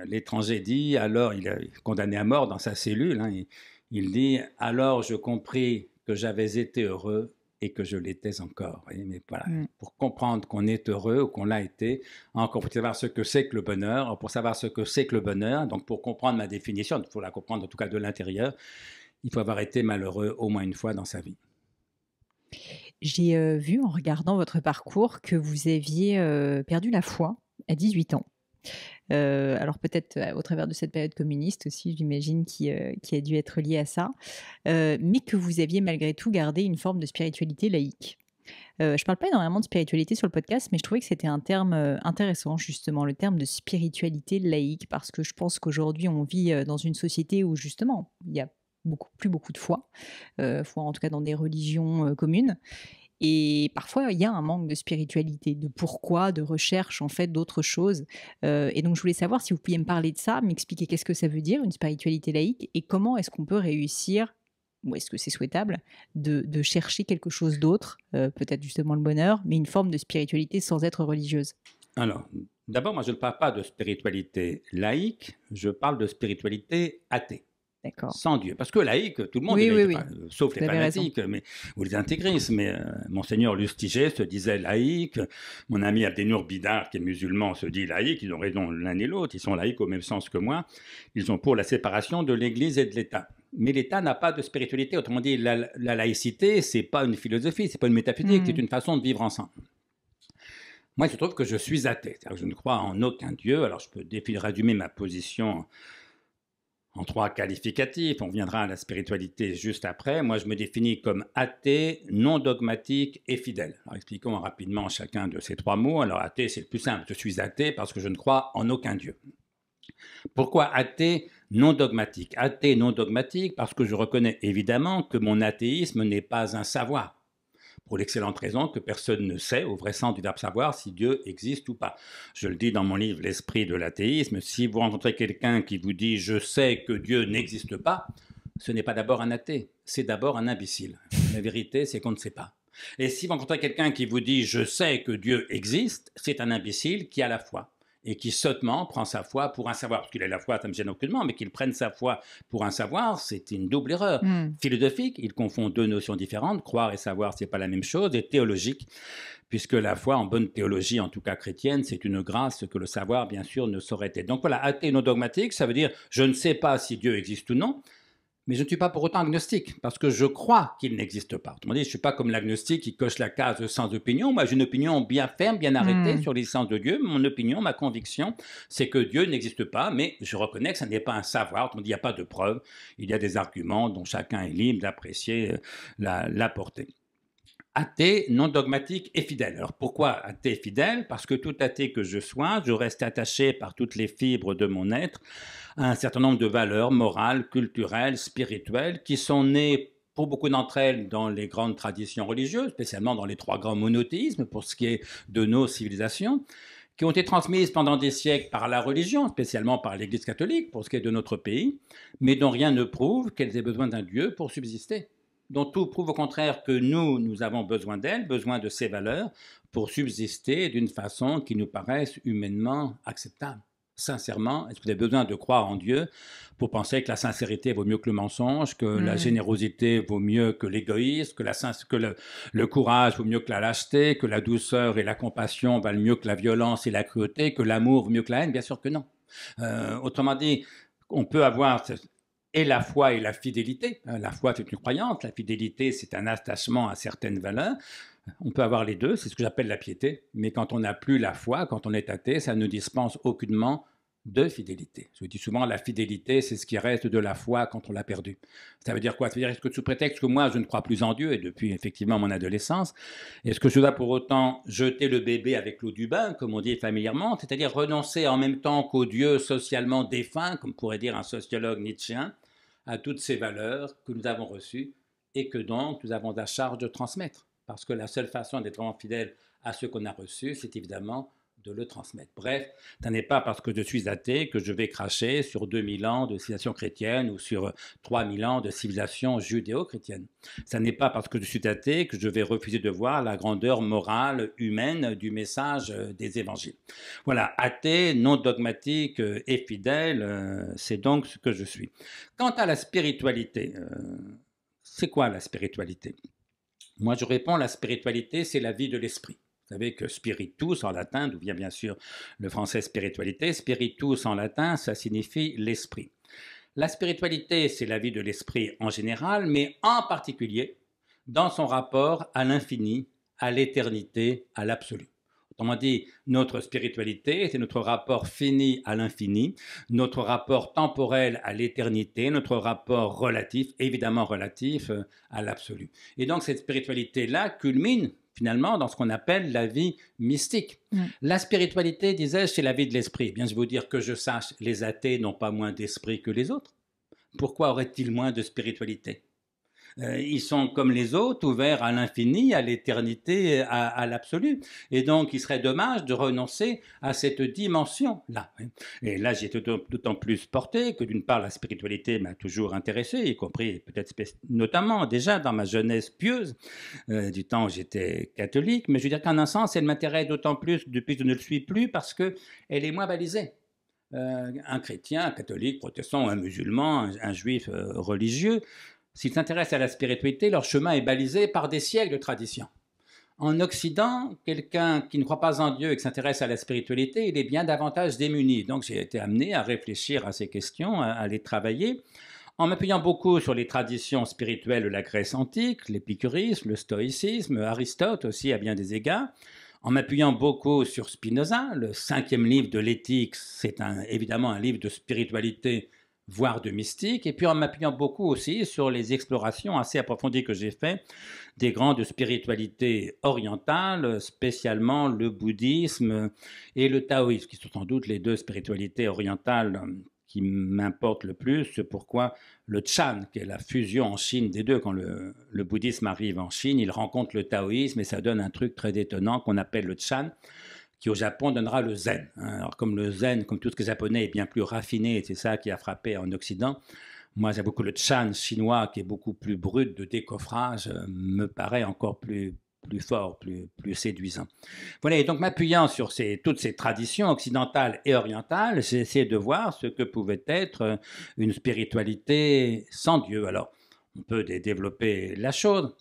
L'étranger dit, alors il est condamné à mort dans sa cellule, hein, il dit « Alors je compris que j'avais été heureux et que je l'étais encore ». Mais voilà, pour comprendre qu'on est heureux ou qu'on l'a été, encore pour savoir ce que c'est que le bonheur, pour savoir ce que c'est que le bonheur, donc pour comprendre ma définition, il faut la comprendre en tout cas de l'intérieur, il faut avoir été malheureux au moins une fois dans sa vie. J'ai vu en regardant votre parcours que vous aviez perdu la foi à 18 ans. Alors peut-être au travers de cette période communiste aussi, j'imagine, qui a dû être liée à ça, mais que vous aviez malgré tout gardé une forme de spiritualité laïque. Je parle pas énormément de spiritualité sur le podcast, mais je trouvais que c'était un terme intéressant, justement, le terme de spiritualité laïque, parce que je pense qu'aujourd'hui, on vit dans une société où, justement, il y a plus beaucoup de foi, foi en tout cas dans des religions communes. Et parfois, il y a un manque de spiritualité, de pourquoi, de recherche en fait d'autres choses. Et donc, je voulais savoir si vous pouviez me parler de ça, m'expliquer qu'est-ce que ça veut dire, une spiritualité laïque, et comment est-ce qu'on peut réussir, ou est-ce que c'est souhaitable, de chercher quelque chose d'autre, peut-être justement le bonheur, mais une forme de spiritualité sans être religieuse. Alors, d'abord, moi, je ne parle pas de spiritualité laïque, je parle de spiritualité athée. D'accord. Sans Dieu. Parce que laïque, tout le monde est laïque, enfin, sauf les fanatiques ou les intégristes. Mais Monseigneur Lustiger se disait laïque. Mon ami Abdenour Bidar, qui est musulman, se dit laïque. Ils ont raison l'un et l'autre. Ils sont laïques au même sens que moi. Ils sont pour la séparation de l'Église et de l'État. Mais l'État n'a pas de spiritualité. Autrement dit, la laïcité, c'est pas une philosophie, c'est pas une métaphysique, c'est une façon de vivre ensemble. Moi, il se trouve que je suis athée. C'est-à-dire que je ne crois en aucun Dieu. Alors, je peux résumer ma position en 3 qualificatifs. On viendra à la spiritualité juste après. Moi, je me définis comme athée, non dogmatique et fidèle. Alors, expliquons rapidement chacun de ces 3 mots. Alors, athée, c'est le plus simple. Je suis athée parce que je ne crois en aucun Dieu. Pourquoi athée non dogmatique? Athée non dogmatique parce que je reconnais évidemment que mon athéisme n'est pas un savoir. Pour l'excellente raison que personne ne sait, au vrai sens du verbe savoir, si Dieu existe ou pas. Je le dis dans mon livre L'esprit de l'athéisme, si vous rencontrez quelqu'un qui vous dit « je sais que Dieu n'existe pas », ce n'est pas d'abord un athée, c'est d'abord un imbécile. La vérité, c'est qu'on ne sait pas. Et si vous rencontrez quelqu'un qui vous dit « je sais que Dieu existe », c'est un imbécile qui a la foi et qui sottement prend sa foi pour un savoir. Parce qu'il a la foi, ça ne me gêne aucunement, mais qu'il prenne sa foi pour un savoir, c'est une double erreur. Philosophique, il confond 2 notions différentes, croire et savoir, c'est pas la même chose, et théologique, puisque la foi, en bonne théologie, en tout cas chrétienne, c'est une grâce que le savoir, bien sûr, ne saurait être. Donc voilà, athée non dogmatique, ça veut dire je ne sais pas si Dieu existe ou non, mais je ne suis pas pour autant agnostique, parce que je crois qu'il n'existe pas. Autrement dit, je ne suis pas comme l'agnostique qui coche la case sans opinion. Moi, j'ai une opinion bien ferme, bien arrêtée sur l'existence de Dieu. Mon opinion, ma conviction, c'est que Dieu n'existe pas, mais je reconnais que ça n'est pas un savoir. Autrement dit, il n'y a pas de preuve. Il y a des arguments dont chacun est libre d'apprécier la portée. Athée, non dogmatique et fidèle. Alors pourquoi athée et fidèle? Parce que tout athée que je sois, je reste attaché par toutes les fibres de mon être à un certain nombre de valeurs morales, culturelles, spirituelles, qui sont nées pour beaucoup d'entre elles dans les grandes traditions religieuses, spécialement dans les 3 grands monothéismes pour ce qui est de nos civilisations, qui ont été transmises pendant des siècles par la religion, spécialement par l'Église catholique pour ce qui est de notre pays, mais dont rien ne prouve qu'elles aient besoin d'un Dieu pour subsister. Dont tout prouve au contraire que nous avons besoin d'elles, besoin de ces valeurs pour subsister d'une façon qui nous paraisse humainement acceptable. sincèrement? Est-ce que vous avez besoin de croire en Dieu pour penser que la sincérité vaut mieux que le mensonge, que la générosité vaut mieux que l'égoïsme, que le courage vaut mieux que la lâcheté, que la douceur et la compassion valent mieux que la violence et la cruauté, que l'amour vaut mieux que la haine? Bien sûr que non. Autrement dit, on peut avoir et la foi et la fidélité. La foi, c'est une croyance. La fidélité, c'est un attachement à certaines valeurs. On peut avoir les deux, c'est ce que j'appelle la piété. Mais quand on n'a plus la foi, quand on est athée, ça ne dispense aucunement de fidélité. Je dis souvent, la fidélité, c'est ce qui reste de la foi quand on l'a perdue. Ça veut dire quoi? Ça veut dire que sous prétexte que moi, je ne crois plus en Dieu, et depuis effectivement mon adolescence, est-ce que je dois pour autant jeter le bébé avec l'eau du bain, comme on dit familièrement, c'est-à-dire renoncer en même temps qu'au Dieu socialement défunt, comme pourrait dire un sociologue nietzschéen, à toutes ces valeurs que nous avons reçues et que donc nous avons la charge de transmettre? Parce que la seule façon d'être vraiment fidèle à ce qu'on a reçu, c'est évidemment de le transmettre. Bref, ce n'est pas parce que je suis athée que je vais cracher sur 2000 ans de civilisation chrétienne ou sur 3000 ans de civilisation judéo-chrétienne. Ce n'est pas parce que je suis athée que je vais refuser de voir la grandeur morale humaine du message des évangiles. Voilà, athée, non dogmatique et fidèle, c'est donc ce que je suis. Quant à la spiritualité, c'est quoi la spiritualité? Moi, je réponds, la spiritualité, c'est la vie de l'esprit. Vous savez que spiritus en latin, d'où vient bien sûr le français spiritualité, spiritus en latin, ça signifie l'esprit. La spiritualité, c'est la vie de l'esprit en général, mais en particulier dans son rapport à l'infini, à l'éternité, à l'absolu. Autrement dit, notre spiritualité, c'est notre rapport fini à l'infini, notre rapport temporel à l'éternité, notre rapport relatif, évidemment relatif, à l'absolu. Et donc cette spiritualité-là culmine finalement dans ce qu'on appelle la vie mystique. La spiritualité, disais-je, c'est la vie de l'esprit. Bien, je veux dire que je sache, les athées n'ont pas moins d'esprit que les autres. Pourquoi auraient-ils moins de spiritualité? Ils sont comme les autres, ouverts à l'infini, à l'éternité, à l'absolu. Et donc, il serait dommage de renoncer à cette dimension-là. Et là, j'y étais d'autant plus porté que d'une part, la spiritualité m'a toujours intéressé, y compris peut-être notamment déjà dans ma jeunesse pieuse, du temps où j'étais catholique. Mais je veux dire qu'en un sens, elle m'intéresse d'autant plus depuis que je ne le suis plus parce qu'elle est moins balisée. Un chrétien, un catholique, protestant, un musulman, un juif religieux, s'ils s'intéressent à la spiritualité, leur chemin est balisé par des siècles de tradition. En Occident, quelqu'un qui ne croit pas en Dieu et qui s'intéresse à la spiritualité, il est bien davantage démuni. Donc j'ai été amené à réfléchir à ces questions, à les travailler, en m'appuyant beaucoup sur les traditions spirituelles de la Grèce antique, l'épicurisme, le stoïcisme, Aristote aussi à bien des égards, en m'appuyant beaucoup sur Spinoza. Le 5e livre de l'Éthique, c'est évidemment un livre de spiritualité, voire de mystique, et puis en m'appuyant beaucoup aussi sur les explorations assez approfondies que j'ai faites des grandes spiritualités orientales, spécialement le bouddhisme et le taoïsme, qui sont sans doute les deux spiritualités orientales qui m'importent le plus. C'est pourquoi le Chan, qui est la fusion en Chine des deux, quand le bouddhisme arrive en Chine, il rencontre le taoïsme et ça donne un truc très étonnant qu'on appelle le Chan, qui au Japon donnera le zen. Alors comme le zen, comme tout ce qui est japonais, est bien plus raffiné, et c'est ça qui a frappé en Occident, moi j'aime beaucoup le chan chinois, qui est beaucoup plus brut de décoffrage, me paraît encore plus fort, plus séduisant. Voilà, et donc m'appuyant sur toutes ces traditions occidentales et orientales, j'ai essayé de voir ce que pouvait être une spiritualité sans Dieu. Alors, on peut développer la chose.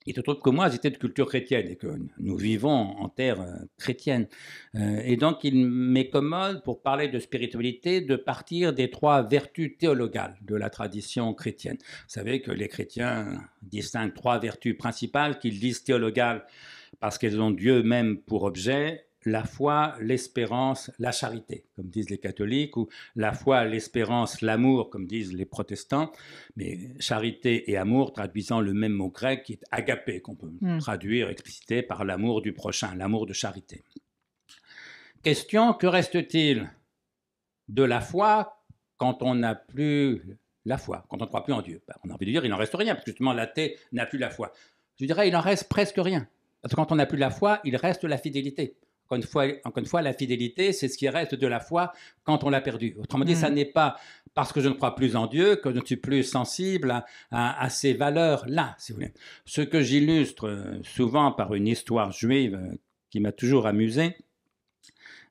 Il se trouve que moi, j'étais de culture chrétienne et que nous vivons en terre chrétienne. Et donc, il m'est commode, pour parler de spiritualité, de partir des 3 vertus théologales de la tradition chrétienne. Vous savez que les chrétiens distinguent 3 vertus principales qu'ils disent théologales parce qu'elles ont Dieu même pour objet: la foi, l'espérance, la charité, comme disent les catholiques, ou la foi, l'espérance, l'amour, comme disent les protestants, mais charité et amour traduisant le même mot grec qui est agapé, qu'on peut traduire, expliciter par l'amour du prochain, l'amour de charité. Question, que reste-t-il de la foi quand on n'a plus la foi, quand on ne croit plus en Dieu? On a envie de dire, il n'en reste rien, parce que justement l'athée n'a plus la foi. Je dirais, il en reste presque rien. Parce que quand on n'a plus la foi, il reste la fidélité. Encore une fois, la fidélité, c'est ce qui reste de la foi quand on l'a perdue. Autrement dit, ça n'est pas parce que je ne crois plus en Dieu que je ne suis plus sensible à ces valeurs-là, si vous voulez. Ce que j'illustre souvent par une histoire juive qui m'a toujours amusé,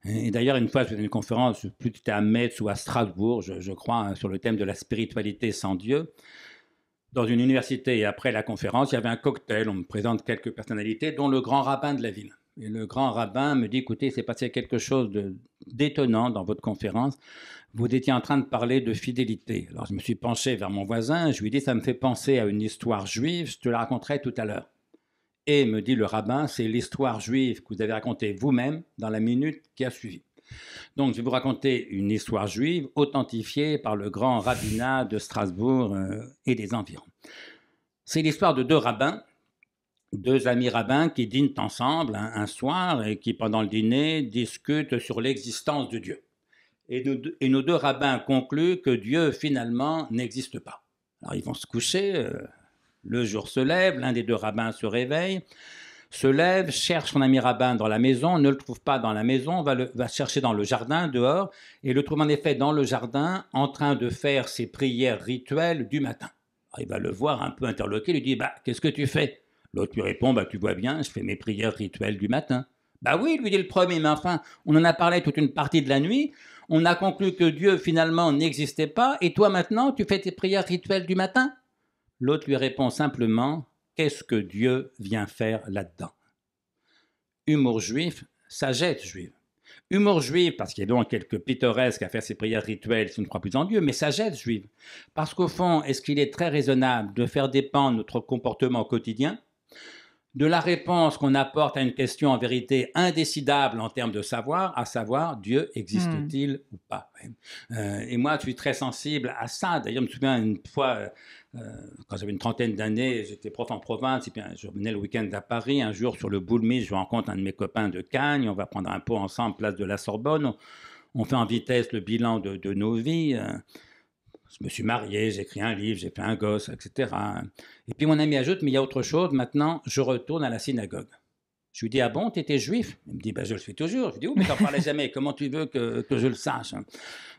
Et d'ailleurs, une fois, je faisais une conférence, plus c'était à Metz ou à Strasbourg, je crois, hein, sur le thème de la spiritualité sans Dieu, dans une université. Et après la conférence, il y avait un cocktail, on me présente quelques personnalités, dont le grand rabbin de la ville. Et le grand rabbin me dit, écoutez, il s'est passé quelque chose d'étonnant dans votre conférence. Vous étiez en train de parler de fidélité. Alors je me suis penché vers mon voisin, je lui ai dit, ça me fait penser à une histoire juive, je te la raconterai tout à l'heure. Et, me dit le rabbin, c'est l'histoire juive que vous avez racontée vous-même dans la minute qui a suivi. Donc je vais vous raconter une histoire juive authentifiée par le grand rabbinat de Strasbourg et des environs. C'est l'histoire de deux rabbins, deux amis rabbins qui dînent ensemble un soir et qui, pendant le dîner, discutent sur l'existence de Dieu. Et nos deux rabbins concluent que Dieu, finalement, n'existe pas. Alors, ils vont se coucher, le jour se lève, l'un des deux rabbins se réveille, se lève, cherche son ami rabbin dans la maison, ne le trouve pas dans la maison, va chercher dans le jardin, dehors, et le trouve en effet dans le jardin, en train de faire ses prières rituelles du matin. Alors, il va le voir un peu interloqué, lui dit « qu'est-ce que tu fais ?» L'autre lui répond, tu vois bien, je fais mes prières rituelles du matin. Oui, lui dit le premier, mais enfin, on en a parlé toute une partie de la nuit, on a conclu que Dieu finalement n'existait pas, et toi maintenant, tu fais tes prières rituelles du matin? L'autre lui répond simplement, qu'est-ce que Dieu vient faire là-dedans? Humour juif, sagesse juive. Humour juif, parce qu'il y a donc quelques pittoresques à faire ses prières rituelles si on ne croit plus en Dieu, mais sagesse juive. Parce qu'au fond, est-ce qu'il est très raisonnable de faire dépendre notre comportement quotidien de la réponse qu'on apporte à une question en vérité indécidable en termes de savoir, à savoir Dieu existe-t-il ou pas? Et moi, je suis très sensible à ça. D'ailleurs, je me souviens une fois, quand j'avais une trentaine d'années, j'étais prof en province, et puis je revenais le week-end à Paris. Un jour, sur le boulmi, je rencontre un de mes copains de Cagnes. On va prendre un pot ensemble, place de la Sorbonne. On fait en vitesse le bilan de nos vies. Je me suis marié, j'ai écrit un livre, j'ai fait un gosse, etc. Et puis mon ami ajoute, mais il y a autre chose, maintenant je retourne à la synagogue. Je lui dis, ah bon, tu étais juif? Il me dit, je le suis toujours. Je lui dis, oh, mais tu n'en parlais jamais, comment tu veux que je le sache?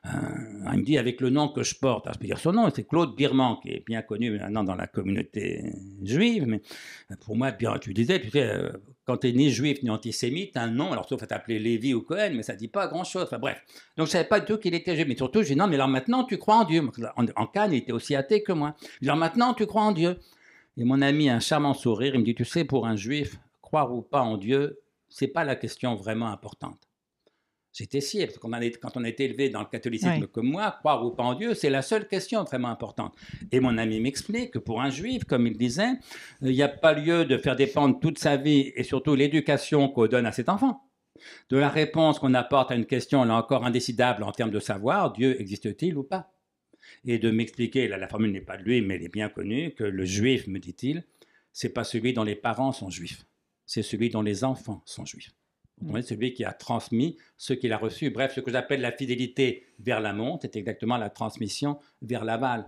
Il me dit, avec le nom que je porte. Alors, je peux dire son nom, c'est Claude Birman, qui est bien connu maintenant dans la communauté juive. Mais pour moi, tu disais, quand tu n'es ni juif ni antisémite, un nom, alors sauf à t'appeler Lévi ou Cohen, mais ça ne dit pas grand-chose. Enfin bref. Donc je ne savais pas du tout qu'il était juif. Mais surtout, je dis, non, mais alors maintenant, tu crois en Dieu. En Cannes, il était aussi athée que moi. Je dis, alors maintenant, tu crois en Dieu. Et mon ami a un charmant sourire, il me dit, tu sais, pour un juif, croire ou pas en Dieu, ce n'est pas la question vraiment importante. J'étais scié, parce que quand on a été élevé dans le catholicisme comme moi, croire ou pas en Dieu, c'est la seule question vraiment importante. Et mon ami m'explique que pour un juif, comme il disait, il n'y a pas lieu de faire dépendre toute sa vie et surtout l'éducation qu'on donne à cet enfant de la réponse qu'on apporte à une question, là encore indécidable en termes de savoir, Dieu existe-t-il ou pas? Et de m'expliquer, là la formule n'est pas de lui, mais elle est bien connue, que le juif, me dit-il, c'est pas celui dont les parents sont juifs, c'est celui dont les enfants sont juifs. C'est celui qui a transmis ce qu'il a reçu. Bref, ce que j'appelle la fidélité vers la monte, c'est exactement la transmission vers l'aval.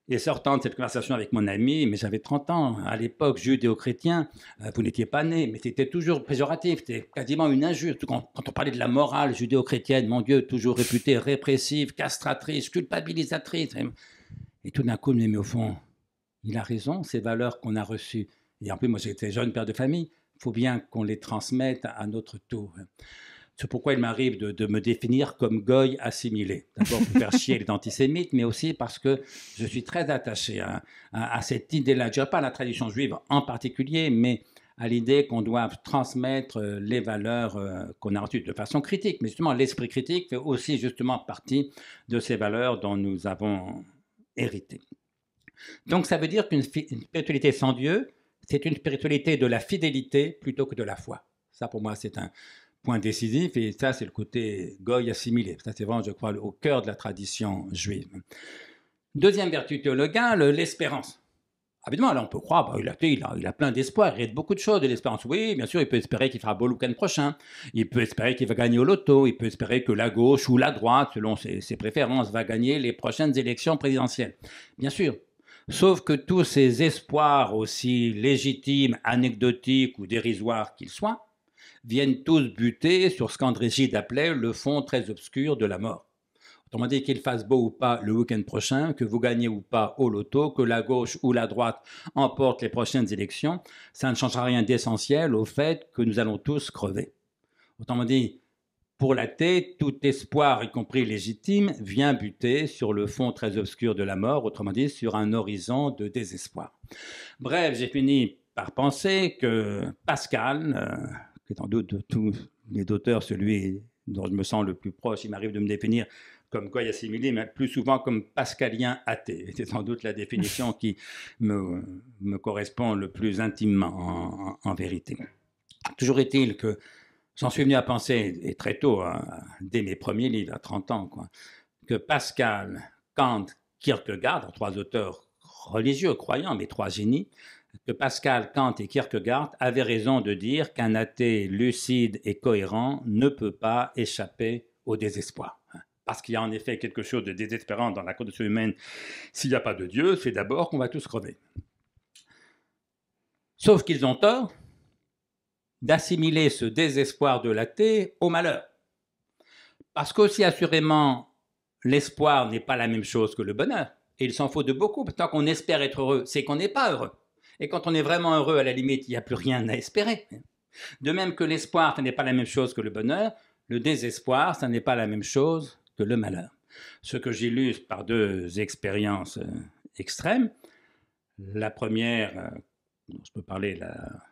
Et sortant de cette conversation avec mon ami, mais j'avais 30 ans, à l'époque judéo-chrétien, vous n'étiez pas né, mais c'était toujours péjoratif, c'était quasiment une injure. Quand on parlait de la morale judéo-chrétienne, mon Dieu, toujours réputée répressive, castratrice, culpabilisatrice. Et tout d'un coup, mais au fond, il a raison, ces valeurs qu'on a reçues. Et en plus, moi j'étais jeune père de famille, il faut bien qu'on les transmette à notre tour. C'est pourquoi il m'arrive de me définir comme goy assimilé. D'abord pour faire chier les antisémites, mais aussi parce que je suis très attaché à cette idée-là. Je ne dirais pas à la tradition juive en particulier, mais à l'idée qu'on doit transmettre les valeurs qu'on a reçues de façon critique. Mais justement, l'esprit critique fait aussi justement partie de ces valeurs dont nous avons hérité. Donc ça veut dire qu'une spiritualité sans Dieu, c'est une spiritualité de la fidélité plutôt que de la foi. Ça, pour moi, c'est un point décisif, et ça, c'est le côté goy assimilé. Ça, c'est vraiment, je crois, au cœur de la tradition juive. Deuxième vertu théologale, l'espérance. Évidemment, là, on peut croire, il a plein d'espoir, il y a beaucoup de choses de l'espérance. Oui, bien sûr, il peut espérer qu'il fera beau le week-end prochain, il peut espérer qu'il va gagner au loto, il peut espérer que la gauche ou la droite, selon ses préférences, va gagner les prochaines élections présidentielles. Bien sûr. Sauf que tous ces espoirs, aussi légitimes, anecdotiques ou dérisoires qu'ils soient, viennent tous buter sur ce qu'André Gide appelait le fond très obscur de la mort. Autrement dit, qu'il fasse beau ou pas le week-end prochain, que vous gagnez ou pas au loto, que la gauche ou la droite emporte les prochaines élections, ça ne changera rien d'essentiel au fait que nous allons tous crever. Autrement dit, Pour l'athée, tout espoir, y compris légitime, vient buter sur le fond très obscur de la mort, autrement dit sur un horizon de désespoir. Bref, j'ai fini par penser que Pascal, qui est sans doute de tous les auteurs celui dont je me sens le plus proche, il m'arrive de me définir comme quoi y assimiler, mais plus souvent comme pascalien athée. C'est sans doute la définition qui me correspond le plus intimement en vérité. Toujours est-il que j'en suis venu à penser, et très tôt, hein, dès mes premiers livres, à 30 ans, quoi, que Pascal, Kant, Kierkegaard, trois auteurs religieux, croyants, mais trois génies, que Pascal, Kant et Kierkegaard avaient raison de dire qu'un athée lucide et cohérent ne peut pas échapper au désespoir. Parce qu'il y a en effet quelque chose de désespérant dans la condition humaine. S'il n'y a pas de Dieu, c'est d'abord qu'on va tous crever. Sauf qu'ils ont tort d'assimiler ce désespoir de l'athée au malheur. Parce qu'aussi assurément, l'espoir n'est pas la même chose que le bonheur. Et il s'en faut de beaucoup. Tant qu'on espère être heureux, c'est qu'on n'est pas heureux. Et quand on est vraiment heureux, à la limite, il n'y a plus rien à espérer. De même que l'espoir, ce n'est pas la même chose que le bonheur, le désespoir, ce n'est pas la même chose que le malheur. Ce que j'illustre par deux expériences extrêmes. La première, je peux parler à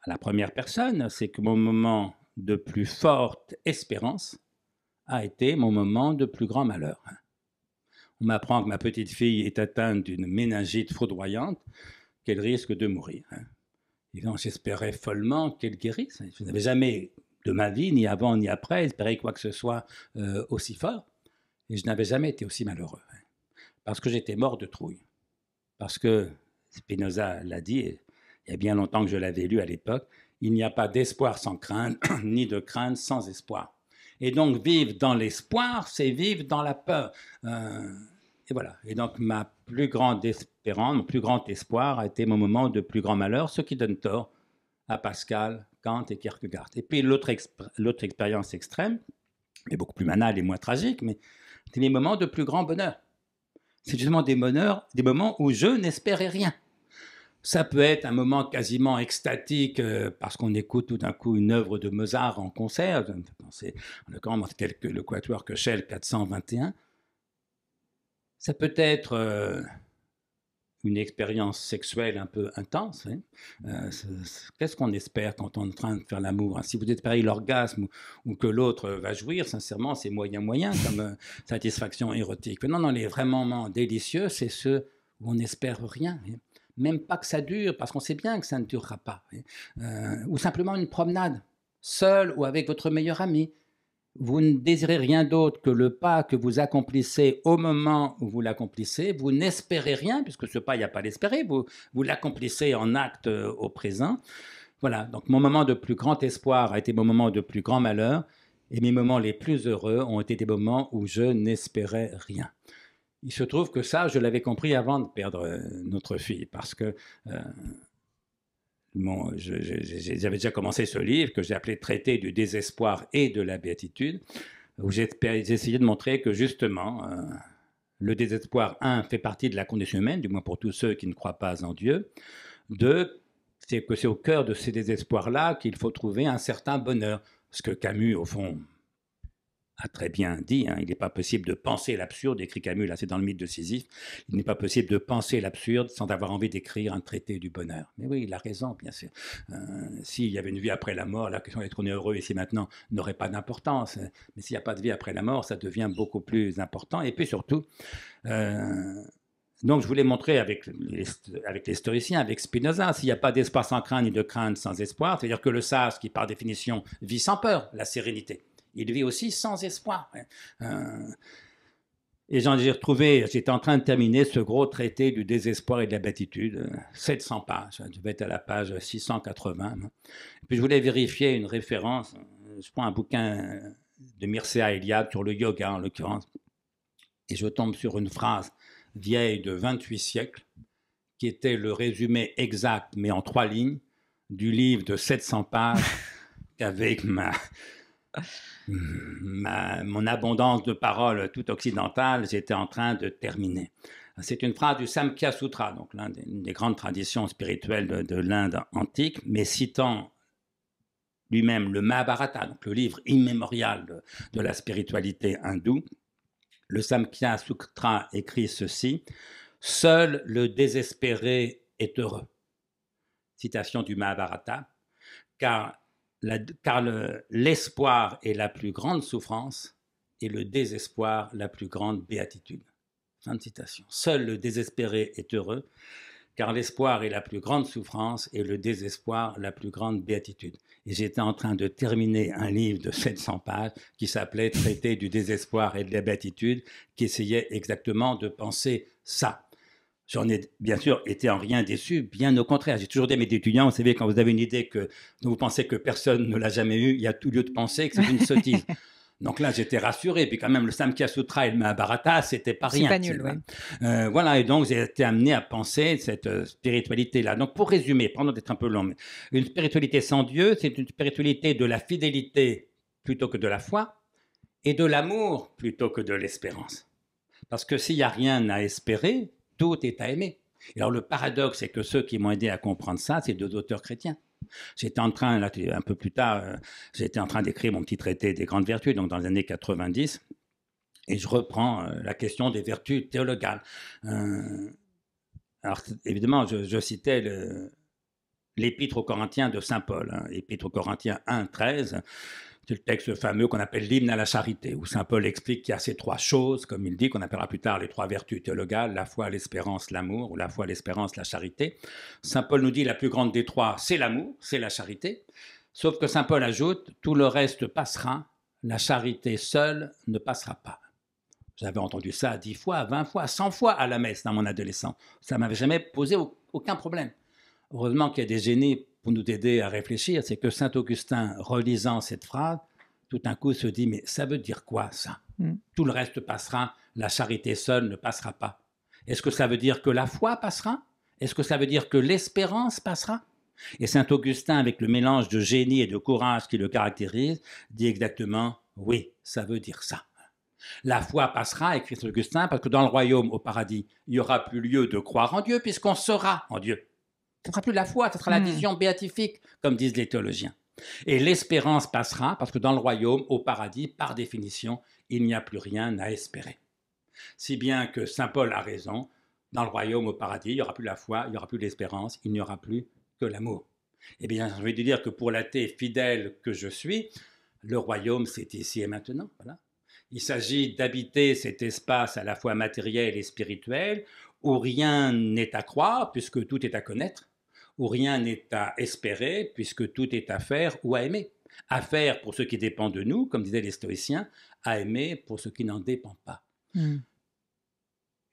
la première personne, c'est que mon moment de plus forte espérance a été mon moment de plus grand malheur. On m'apprend que ma petite fille est atteinte d'une méningite foudroyante, qu'elle risque de mourir. Et donc j'espérais follement qu'elle guérisse. Je n'avais jamais de ma vie, ni avant ni après, espéré quoi que ce soit aussi fort. Et je n'avais jamais été aussi malheureux. Parce que j'étais mort de trouille. Parce que, Spinoza l'a dit, il y a bien longtemps que je l'avais lu à l'époque, il n'y a pas d'espoir sans crainte, ni de crainte sans espoir. Et donc vivre dans l'espoir, c'est vivre dans la peur. Et voilà. Et donc ma plus grande espérance, mon plus grand espoir a été mon moment de plus grand malheur, ce qui donne tort à Pascal, Kant et Kierkegaard. Et puis l'autre expérience extrême, mais beaucoup plus banale et moins tragique, mais c'est les moments de plus grand bonheur. C'est justement des moments où je n'espérais rien. Ça peut être un moment quasiment extatique parce qu'on écoute tout d'un coup une œuvre de Mozart en concert. C'est en l'occurrence le Quatuor Köchel 421. Ça peut être une expérience sexuelle un peu intense. Hein. Qu'est-ce qu'on espère quand on est en train de faire l'amour? Si vous espérez l'orgasme ou que l'autre va jouir, sincèrement, c'est moyen comme satisfaction érotique. Mais non, les vrais moments délicieux, c'est ceux où on n'espère rien. Hein. Même pas que ça dure, parce qu'on sait bien que ça ne durera pas. Ou simplement une promenade, seul ou avec votre meilleur ami. Vous ne désirez rien d'autre que le pas que vous accomplissez au moment où vous l'accomplissez. Vous n'espérez rien, puisque ce pas, il n'y a pas d'espérer. Vous l'accomplissez en acte au présent. Voilà, donc mon moment de plus grand espoir a été mon moment de plus grand malheur. Et mes moments les plus heureux ont été des moments où je n'espérais rien. Il se trouve que ça, je l'avais compris avant de perdre notre fille, parce que j'avais déjà commencé ce livre que j'ai appelé Traité du désespoir et de la béatitude, où j'ai essayé de montrer que justement, le désespoir, fait partie de la condition humaine, du moins pour tous ceux qui ne croient pas en Dieu. C'est que c'est au cœur de ces désespoirs-là qu'il faut trouver un certain bonheur. Ce que Camus, au fond, a très bien dit, hein, il n'est pas possible de penser l'absurde, écrit Camus, là c'est dans le mythe de Sisyphe, il n'est pas possible de penser l'absurde sans avoir envie d'écrire un traité du bonheur. Mais oui, il a raison, bien sûr. S'il y avait une vie après la mort, la question d'être qu'on est heureux ici maintenant n'aurait pas d'importance. Mais s'il n'y a pas de vie après la mort, ça devient beaucoup plus important. Et puis surtout, donc je voulais montrer avec les stoïciens, avec Spinoza, s'il n'y a pas d'espoir sans crainte ni de crainte sans espoir, c'est-à-dire que le sage qui par définition vit sans peur, la sérénité, il vit aussi sans espoir. Et j'ai retrouvé, j'étais en train de terminer ce gros traité du désespoir et de la béatitude, 700 pages, je devais être à la page 680. Et puis je voulais vérifier une référence, je prends un bouquin de Mircea Eliade sur le yoga en l'occurrence, et je tombe sur une phrase vieille de 28 siècles, qui était le résumé exact, mais en 3 lignes, du livre de 700 pages qu'avec mon abondance de paroles tout occidentale, j'étais en train de terminer. C'est une phrase du Samkhya Sutra, donc l'une des grandes traditions spirituelles de l'Inde antique, mais citant lui-même le Mahabharata, donc le livre immémorial de la spiritualité hindoue, le Samkhya Sutra écrit ceci: « Seul le désespéré est heureux ». Citation du Mahabharata, car l'espoir est la plus grande souffrance et le désespoir la plus grande béatitude. Fin de citation. Seul le désespéré est heureux, car l'espoir est la plus grande souffrance et le désespoir la plus grande béatitude. Et j'étais en train de terminer un livre de 700 pages qui s'appelait Traité du désespoir et de la béatitude, qui essayait exactement de penser ça. J'en ai bien sûr été en rien déçu, bien au contraire. J'ai toujours dit à mes étudiants, vous savez, quand vous avez une idée dont vous pensez que personne ne l'a jamais eue, il y a tout lieu de penser que c'est une sottise. Donc là, j'étais rassuré. Puis quand même, le Samkhya Sutra et le Mahabharata, c'était pas rien. C'est pas nul, oui. Voilà, et donc j'ai été amené à penser cette spiritualité-là. Donc pour résumer, pardon d'être un peu long, mais une spiritualité sans Dieu, c'est une spiritualité de la fidélité plutôt que de la foi, et de l'amour plutôt que de l'espérance. Parce que s'il n'y a rien à espérer, tout est à aimer. Et alors le paradoxe, c'est que ceux qui m'ont aidé à comprendre ça, c'est deux auteurs chrétiens. J'étais en train, là, un peu plus tard, j'étais en train d'écrire mon petit traité des grandes vertus, donc dans les années 90, et je reprends la question des vertus théologales. Alors évidemment, je citais l'épître aux Corinthiens de saint Paul, hein, épître aux Corinthiens 1, 13, c'est le texte fameux qu'on appelle l'hymne à la charité, où saint Paul explique qu'il y a ces trois choses, comme il dit, qu'on appellera plus tard les trois vertus théologales, la foi, l'espérance, l'amour, ou la foi, l'espérance, la charité. Saint Paul nous dit la plus grande des trois, c'est l'amour, c'est la charité. Sauf que saint Paul ajoute, tout le reste passera, la charité seule ne passera pas. J'avais entendu ça 10 fois, 20 fois, 100 fois à la messe dans mon adolescence. Ça ne m'avait jamais posé aucun problème. Heureusement qu'il y a des génies pour nous aider à réfléchir, c'est que saint Augustin, relisant cette phrase, tout d'un coup se dit, mais ça veut dire quoi ça ? Tout le reste passera, la charité seule ne passera pas. Est-ce que ça veut dire que la foi passera ? Est-ce que ça veut dire que l'espérance passera ? Et saint Augustin, avec le mélange de génie et de courage qui le caractérise, dit exactement, oui, ça veut dire ça. La foi passera, écrit saint Augustin, parce que dans le royaume, au paradis, il n'y aura plus lieu de croire en Dieu, puisqu'on sera en Dieu. Ce ne sera plus la foi, ce sera la vision béatifique, comme disent les théologiens. Et l'espérance passera, parce que dans le royaume, au paradis, par définition, il n'y a plus rien à espérer. Si bien que saint Paul a raison, dans le royaume, au paradis, il n'y aura plus la foi, il n'y aura plus l'espérance, il n'y aura plus que l'amour. Eh bien, je vais te dire que pour l'athée fidèle que je suis, le royaume, c'est ici et maintenant. Voilà. Il s'agit d'habiter cet espace à la fois matériel et spirituel, où rien n'est à croire, puisque tout est à connaître, où rien n'est à espérer, puisque tout est à faire ou à aimer. À faire pour ce qui dépend de nous, comme disaient les stoïciens, à aimer pour ce qui n'en dépend pas.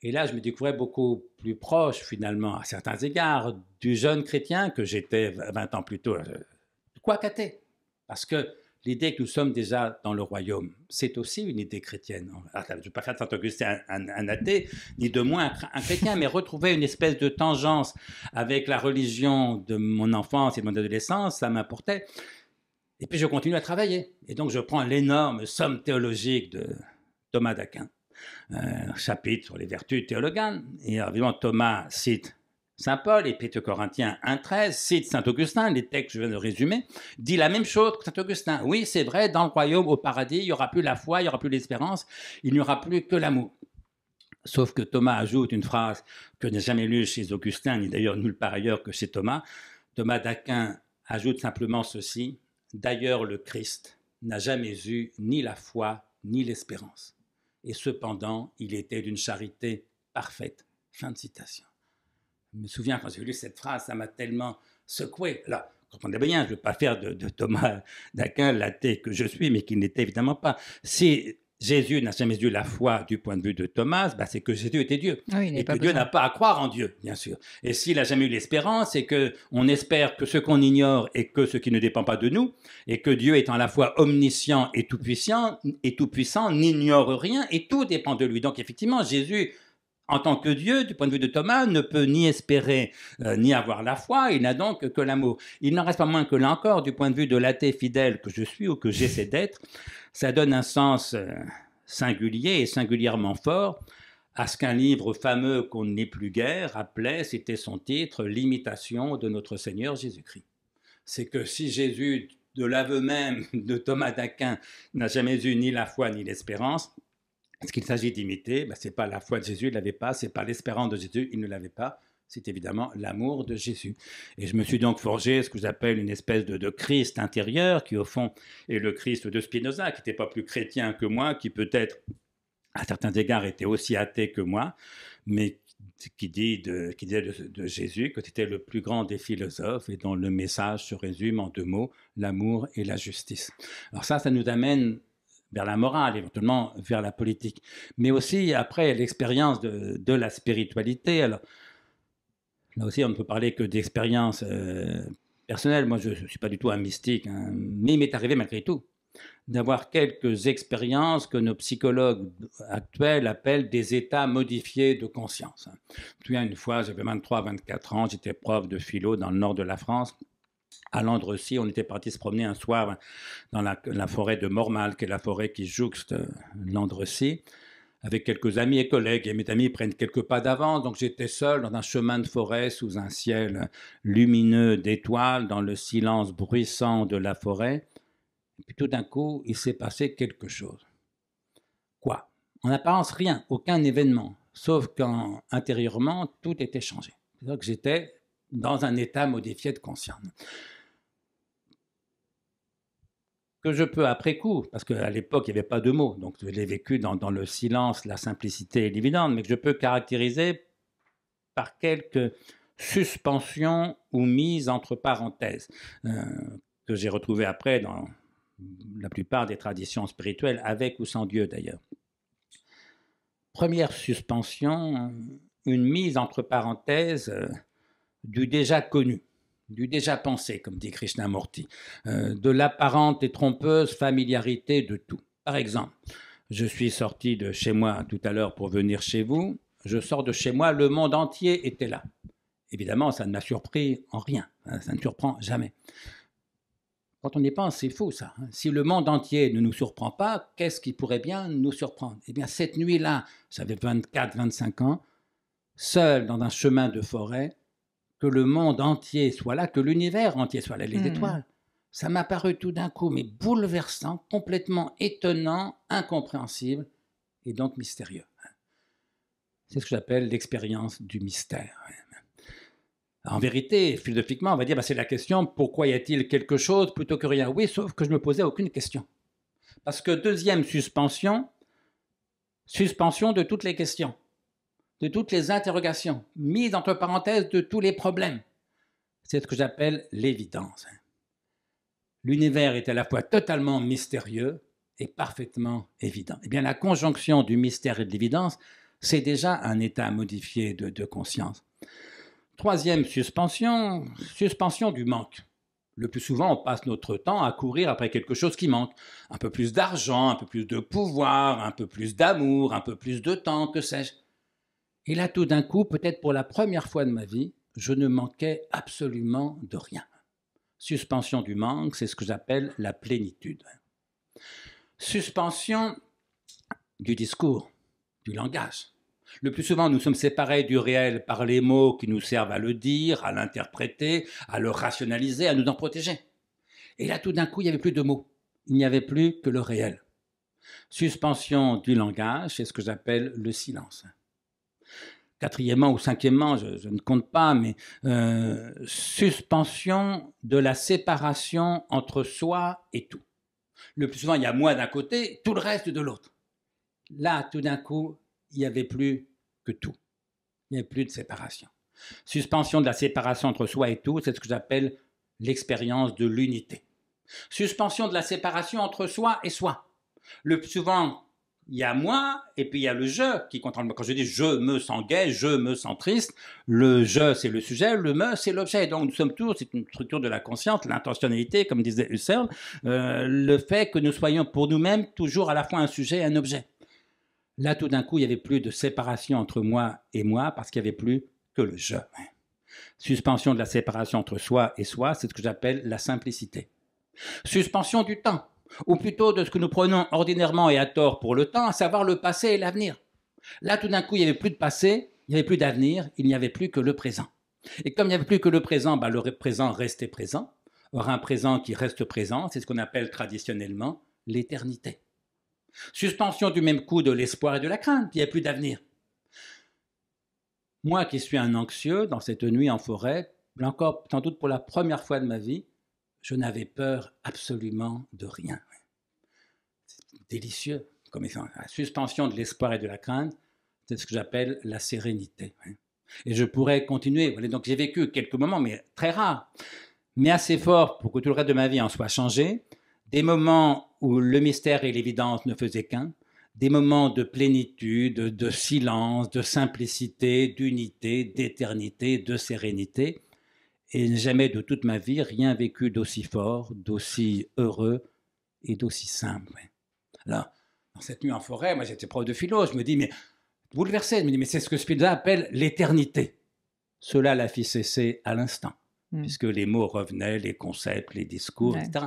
Et là, je me découvrais beaucoup plus proche, finalement, à certains égards, du jeune chrétien que j'étais 20 ans plus tôt. Quoi qu'athée. Parce que l'idée que nous sommes déjà dans le royaume, c'est aussi une idée chrétienne. Alors, je ne vais pas faire de saint Augustin un athée, ni de moins un chrétien, mais retrouver une espèce de tangence avec la religion de mon enfance et de mon adolescence, ça m'importait. Et puis je continue à travailler. Et donc je prends l'énorme somme théologique de Thomas d'Aquin, chapitre sur les vertus théologales. Et évidemment, Thomas cite saint Paul, épître aux Corinthiens 1,13, cite saint Augustin, les textes que je viens de résumer, dit la même chose que saint Augustin. Oui, c'est vrai, dans le royaume, au paradis, il n'y aura plus la foi, il n'y aura plus l'espérance, il n'y aura plus que l'amour. Sauf que Thomas ajoute une phrase que je n'ai jamais lue chez Augustin, ni d'ailleurs nulle part ailleurs que chez Thomas. Thomas d'Aquin ajoute simplement ceci: d'ailleurs, le Christ n'a jamais eu ni la foi ni l'espérance. Et cependant, il était d'une charité parfaite. Fin de citation. Je me souviens, quand j'ai lu cette phrase, ça m'a tellement secoué. Là, comprenez bien, je ne veux pas faire de Thomas d'Aquin l'athée que je suis, mais qui n'était évidemment pas. Si Jésus n'a jamais eu la foi du point de vue de Thomas, bah c'est que Jésus était Dieu. Oui, et que Dieu n'a pas à croire en Dieu, bien sûr. Et s'il n'a jamais eu l'espérance, c'est qu'on espère que ce qu'on ignore et que ce qui ne dépend pas de nous, et que Dieu étant à la fois omniscient et tout-puissant, n'ignore rien, et tout dépend de lui. Donc effectivement, Jésus, en tant que Dieu, du point de vue de Thomas, ne peut ni espérer ni avoir la foi, il n'a donc que l'amour. Il n'en reste pas moins que là encore, du point de vue de l'athée fidèle que je suis ou que j'essaie d'être, ça donne un sens singulier et singulièrement fort à ce qu'un livre fameux qu'on n'est plus guère appelait, c'était son titre, « L'imitation de notre Seigneur Jésus-Christ ». C'est que si Jésus de l'aveu même de Thomas d'Aquin, n'a jamais eu ni la foi ni l'espérance. Ce qu'il s'agit d'imiter, ce n'est pas la foi de Jésus, il ne l'avait pas, ce n'est pas l'espérance de Jésus, il ne l'avait pas, c'est évidemment l'amour de Jésus. Et je me suis donc forgé ce que j'appelle une espèce de Christ intérieur, qui au fond est le Christ de Spinoza, qui n'était pas plus chrétien que moi, qui peut-être à certains égards était aussi athée que moi, mais qui disait de Jésus que c'était le plus grand des philosophes et dont le message se résume en 2 mots, l'amour et la justice. Alors ça nous amène vers la morale, éventuellement vers la politique, mais aussi après l'expérience de la spiritualité. Alors, là aussi, on ne peut parler que d'expérience personnelle. Moi, je ne suis pas du tout un mystique, hein, mais il m'est arrivé malgré tout d'avoir quelques expériences que nos psychologues actuels appellent des états modifiés de conscience. Je me souviens une fois, j'avais 23-24 ans, j'étais prof de philo dans le nord de la France. À Landrecies, on était parti se promener un soir dans la forêt de Mormal, qui est la forêt qui jouxte Landrecies, avec quelques amis et collègues. Et mes amis prennent quelques pas d'avance, donc j'étais seul dans un chemin de forêt sous un ciel lumineux d'étoiles, dans le silence bruissant de la forêt. Et puis tout d'un coup, il s'est passé quelque chose. Quoi? En apparence, rien, aucun événement, sauf qu'intérieurement, tout était changé. C'est-à-dire que j'étais dans un état modifié de conscience. Que je peux après coup, parce qu'à l'époque, il n'y avait pas de mots, donc je l'ai vécu dans le silence, la simplicité et l'évidence, mais que je peux caractériser par quelques suspensions ou mises entre parenthèses, que j'ai retrouvées après dans la plupart des traditions spirituelles, avec ou sans Dieu d'ailleurs. Première suspension, une mise entre parenthèses du déjà connu, du déjà pensé, comme dit Krishnamurti, de l'apparente et trompeuse familiarité de tout. Par exemple, je suis sorti de chez moi tout à l'heure pour venir chez vous, je sors de chez moi, le monde entier était là. Évidemment, ça ne m'a surpris en rien, ça ne surprend jamais. Quand on y pense, c'est fou ça. Si le monde entier ne nous surprend pas, qu'est-ce qui pourrait bien nous surprendre? Eh bien, cette nuit-là, j'avais 24-25 ans, seul dans un chemin de forêt, que le monde entier soit là, que l'univers entier soit là, les étoiles. Ça m'a paru tout d'un coup, mais bouleversant, complètement étonnant, incompréhensible et donc mystérieux. C'est ce que j'appelle l'expérience du mystère. En vérité, philosophiquement, on va dire, c'est la question, pourquoi y a-t-il quelque chose plutôt que rien? Oui, sauf que je ne me posais aucune question. Parce que deuxième suspension de toutes les questions, de toutes les interrogations, mise entre parenthèses de tous les problèmes. C'est ce que j'appelle l'évidence. L'univers est à la fois totalement mystérieux et parfaitement évident. Eh bien, la conjonction du mystère et de l'évidence, c'est déjà un état modifié de conscience. Troisième suspension du manque. Le plus souvent, on passe notre temps à courir après quelque chose qui manque. Un peu plus d'argent, un peu plus de pouvoir, un peu plus d'amour, un peu plus de temps, que sais-je. Et là, tout d'un coup, peut-être pour la première fois de ma vie, je ne manquais absolument de rien. Suspension du manque, c'est ce que j'appelle la plénitude. Suspension du discours, du langage. Le plus souvent, nous sommes séparés du réel par les mots qui nous servent à le dire, à l'interpréter, à le rationaliser, à nous en protéger. Et là, tout d'un coup, il n'y avait plus de mots. Il n'y avait plus que le réel. Suspension du langage, c'est ce que j'appelle le silence. Quatrièmement ou cinquièmement, je ne compte pas, mais suspension de la séparation entre soi et tout. Le plus souvent, il y a moi d'un côté, tout le reste de l'autre. Là, tout d'un coup, il n'y avait plus que tout. Il n'y avait plus de séparation. Suspension de la séparation entre soi et tout, c'est ce que j'appelle l'expérience de l'unité. Suspension de la séparation entre soi et soi. Le plus souvent, il y a moi et puis il y a le je qui contrôle. Quand je dis je me sens gai, je me sens triste, le je c'est le sujet, le me c'est l'objet. Donc nous sommes tous, c'est une structure de la conscience, l'intentionnalité, comme disait Husserl, le fait que nous soyons pour nous-mêmes toujours à la fois un sujet et un objet. Là, tout d'un coup, il n'y avait plus de séparation entre moi et moi parce qu'il n'y avait plus que le je. Suspension de la séparation entre soi et soi, c'est ce que j'appelle la simplicité. Suspension du temps, ou plutôt de ce que nous prenons ordinairement et à tort pour le temps, à savoir le passé et l'avenir. Là, tout d'un coup, il n'y avait plus de passé, il n'y avait plus d'avenir, il n'y avait plus que le présent. Et comme il n'y avait plus que le présent restait présent. Or, un présent qui reste présent, c'est ce qu'on appelle traditionnellement l'éternité. Suspension du même coup de l'espoir et de la crainte, il n'y a plus d'avenir. Moi qui suis un anxieux, dans cette nuit en forêt, là encore, sans doute pour la première fois de ma vie, je n'avais peur absolument de rien. C'est délicieux, comme la suspension de l'espoir et de la crainte, c'est ce que j'appelle la sérénité. Et je pourrais continuer. Donc j'ai vécu quelques moments, mais très rares, mais assez forts pour que tout le reste de ma vie en soit changé. Des moments où le mystère et l'évidence ne faisaient qu'un, des moments de plénitude, de silence, de simplicité, d'unité, d'éternité, de sérénité. Et jamais de toute ma vie, rien vécu d'aussi fort, d'aussi heureux et d'aussi simple. Là, dans cette nuit en forêt, moi j'étais prof de philo, je me dis, mais bouleversé, je me dis, mais c'est ce que Spinoza appelle l'éternité. Cela l'a fit cesser à l'instant, puisque les mots revenaient, les concepts, les discours, etc.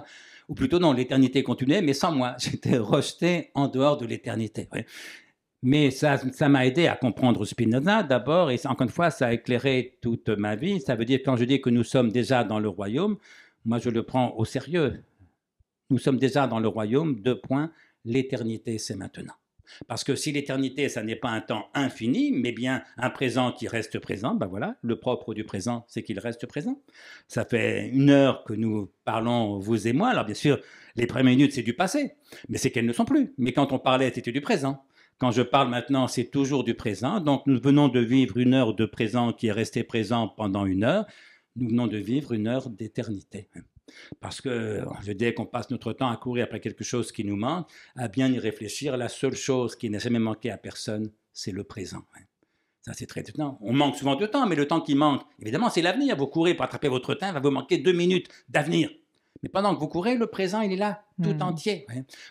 Ou plutôt non, l'éternité continuait, mais sans moi. J'étais rejeté en dehors de l'éternité. Mais ça m'a aidé à comprendre Spinoza d'abord, et encore une fois, ça a éclairé toute ma vie. Ça veut dire, quand je dis que nous sommes déjà dans le royaume, moi je le prends au sérieux. Nous sommes déjà dans le royaume, l'éternité c'est maintenant. Parce que si l'éternité, ça n'est pas un temps infini, mais bien un présent qui reste présent, ben voilà, le propre du présent, c'est qu'il reste présent. Ça fait 1 heure que nous parlons, vous et moi. Alors bien sûr, les premières minutes, c'est du passé, mais c'est qu'elles ne sont plus. Mais quand on parlait, c'était du présent. Quand je parle maintenant, c'est toujours du présent. Donc nous venons de vivre 1 heure de présent qui est resté présent pendant 1 heure. Nous venons de vivre 1 heure d'éternité. Parce que dès qu'on passe notre temps à courir après quelque chose qui nous manque, à bien y réfléchir, la seule chose qui n'a jamais manqué à personne, c'est le présent. Ça, c'est très étonnant. On manque souvent de temps, mais le temps qui manque, évidemment, c'est l'avenir. Vous courez pour attraper votre temps, il va vous manquer 2 minutes d'avenir. Mais pendant que vous courez, le présent, il est là, tout entier.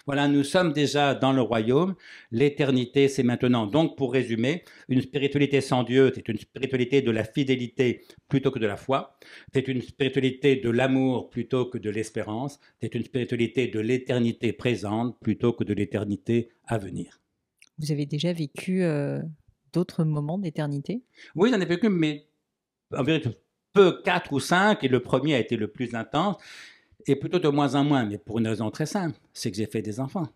Voilà, nous sommes déjà dans le royaume. L'éternité, c'est maintenant. Donc, pour résumer, une spiritualité sans Dieu, c'est une spiritualité de la fidélité plutôt que de la foi. C'est une spiritualité de l'amour plutôt que de l'espérance. C'est une spiritualité de l'éternité présente plutôt que de l'éternité à venir. Vous avez déjà vécu d'autres moments d'éternité? Oui, j'en ai vécu, mais en vérité, peu, 4 ou 5, et le premier a été le plus intense. Et plutôt de moins en moins, mais pour une raison très simple, c'est que j'ai fait des enfants.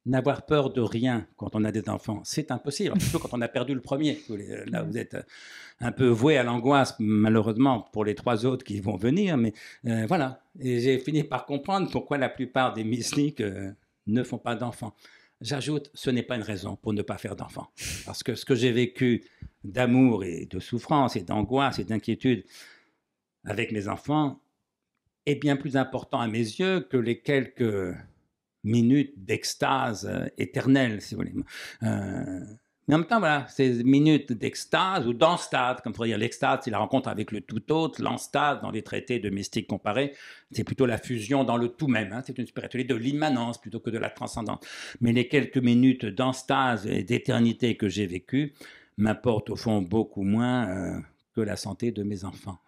N'avoir peur de rien quand on a des enfants, c'est impossible, surtout quand on a perdu le premier. Là, vous êtes un peu voué à l'angoisse, malheureusement, pour les 3 autres qui vont venir, mais voilà. Et j'ai fini par comprendre pourquoi la plupart des mystiques ne font pas d'enfants. J'ajoute, ce n'est pas une raison pour ne pas faire d'enfants. Parce que ce que j'ai vécu d'amour et de souffrance et d'angoisse et d'inquiétude avec mes enfants, est bien plus important à mes yeux que les quelques minutes d'extase éternelle, si vous voulez. Mais en même temps, voilà, ces minutes d'extase ou d'enstase, comme il faudrait dire, l'extase, c'est la rencontre avec le tout autre, l'enstase, dans les traités de mystique comparée, c'est plutôt la fusion dans le tout même, c'est une spiritualité de l'immanence plutôt que de la transcendance. Mais les quelques minutes d'enstase et d'éternité que j'ai vécues m'apportent au fond beaucoup moins que la santé de mes enfants.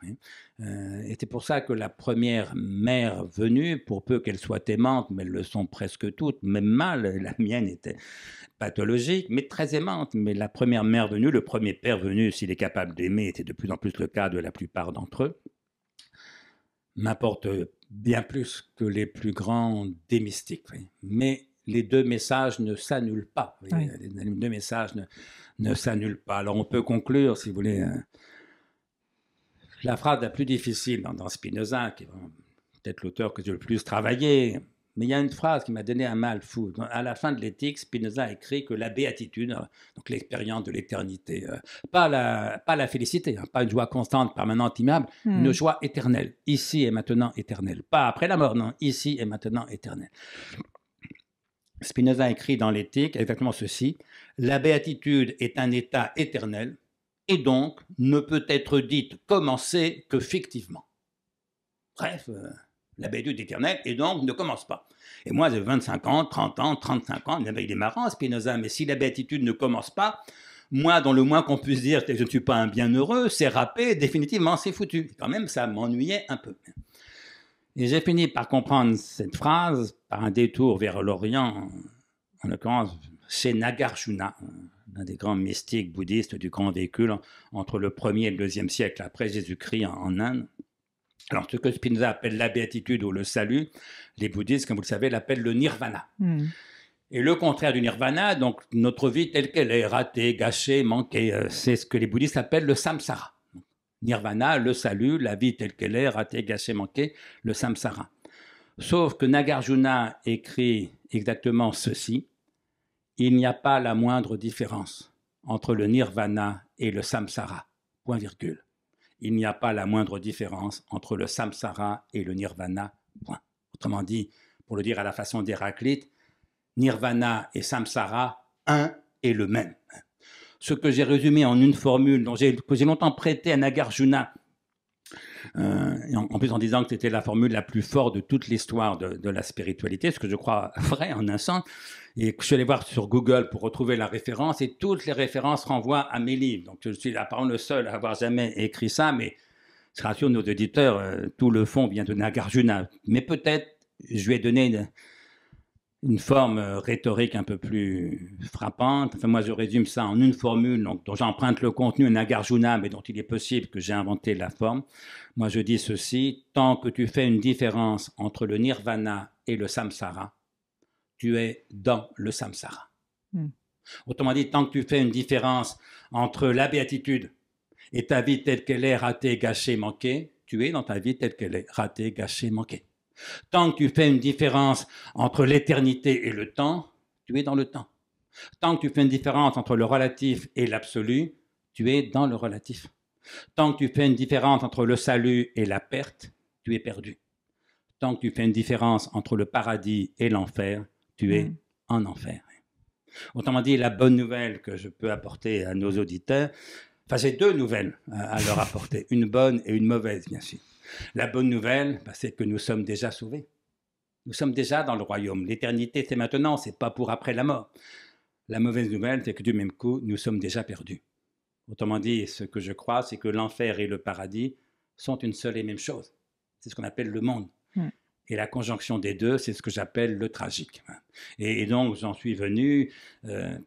Et c'est pour ça que la première mère venue, pour peu qu'elle soit aimante, mais elles le sont presque toutes, même mal, la mienne était pathologique, mais très aimante, mais la première mère venue, le premier père venu, s'il est capable d'aimer, était de plus en plus le cas de la plupart d'entre eux, m'apporte bien plus que les plus grands des mystiques. Mais les 2 messages ne s'annulent pas. Les 2 messages ne s'annulent pas. Alors on peut conclure, si vous voulez, la phrase la plus difficile dans Spinoza, qui est peut-être l'auteur que j'ai le plus travaillé, mais il y a une phrase qui m'a donné un mal fou. À la fin de l'éthique, Spinoza a écrit que la béatitude, donc l'expérience de l'éternité, pas la félicité, pas une joie constante, permanente, immuable, une joie éternelle, ici et maintenant éternelle. Pas après la mort, non, ici et maintenant éternelle. Spinoza a écrit dans l'éthique exactement ceci: la béatitude est un état éternel, et donc ne peut être dite commencer que fictivement. Bref, la béatitude éternelle, et donc ne commence pas. Et moi, j'ai 25 ans, 30 ans, 35 ans, il est marrant Spinoza, mais si la béatitude ne commence pas, moi, dans le moins qu'on puisse dire que je ne suis pas un bienheureux, c'est râpé, définitivement c'est foutu. Quand même, ça m'ennuyait un peu. Et j'ai fini par comprendre cette phrase par un détour vers l'Orient, en l'occurrence chez Nagarjuna, l'un des grands mystiques bouddhistes du grand véhicule entre le 1er et le 2e siècle après Jésus-Christ en Inde. Alors, ce que Spinoza appelle la béatitude ou le salut, les bouddhistes, comme vous le savez, l'appellent le nirvana. Et le contraire du nirvana, donc notre vie telle qu'elle est, ratée, gâchée, manquée, c'est ce que les bouddhistes appellent le samsara. Nirvana, le salut, la vie telle qu'elle est, ratée, gâchée, manquée, le samsara. Sauf que Nagarjuna écrit exactement ceci: il n'y a pas la moindre différence entre le nirvana et le samsara. Point virgule. Il n'y a pas la moindre différence entre le samsara et le nirvana. Point. Autrement dit, pour le dire à la façon d'Héraclite, nirvana et samsara, un et le même. Ce que j'ai résumé en une formule que j'ai longtemps prêtée à Nagarjuna, en plus en disant que c'était la formule la plus forte de toute l'histoire de la spiritualité, ce que je crois vrai en un sens, et que je suis allé voir sur Google pour retrouver la référence, et toutes les références renvoient à mes livres. Donc je suis apparemment le seul à avoir jamais écrit ça, mais je rassure nos auditeurs, tout le fond vient de Nagarjuna. Mais peut-être je lui ai donné une forme rhétorique un peu plus frappante. Enfin, moi, je résume ça en une formule dont j'emprunte le contenu à Nagarjuna, mais dont il est possible que j'ai inventé la forme. Moi, je dis ceci: tant que tu fais une différence entre le nirvana et le samsara, tu es dans le samsara. Autrement dit, tant que tu fais une différence entre la béatitude et ta vie telle qu'elle est, ratée, gâchée, manquée, tu es dans ta vie telle qu'elle est, ratée, gâchée, manquée. Tant que tu fais une différence entre l'éternité et le temps, tu es dans le temps. Tant que tu fais une différence entre le relatif et l'absolu, tu es dans le relatif. Tant que tu fais une différence entre le salut et la perte, tu es perdu. Tant que tu fais une différence entre le paradis et l'enfer, tu es en enfer. Autrement dit, la bonne nouvelle que je peux apporter à nos auditeurs, enfin j'ai deux nouvelles à leur apporter, une bonne et une mauvaise bien sûr. La bonne nouvelle, c'est que nous sommes déjà sauvés. Nous sommes déjà dans le royaume. L'éternité, c'est maintenant, c'est pas pour après la mort. La mauvaise nouvelle, c'est que du même coup, nous sommes déjà perdus. Autrement dit, ce que je crois, c'est que l'enfer et le paradis sont une seule et même chose. C'est ce qu'on appelle le monde. Et la conjonction des deux, c'est ce que j'appelle le tragique. Et donc, j'en suis venu,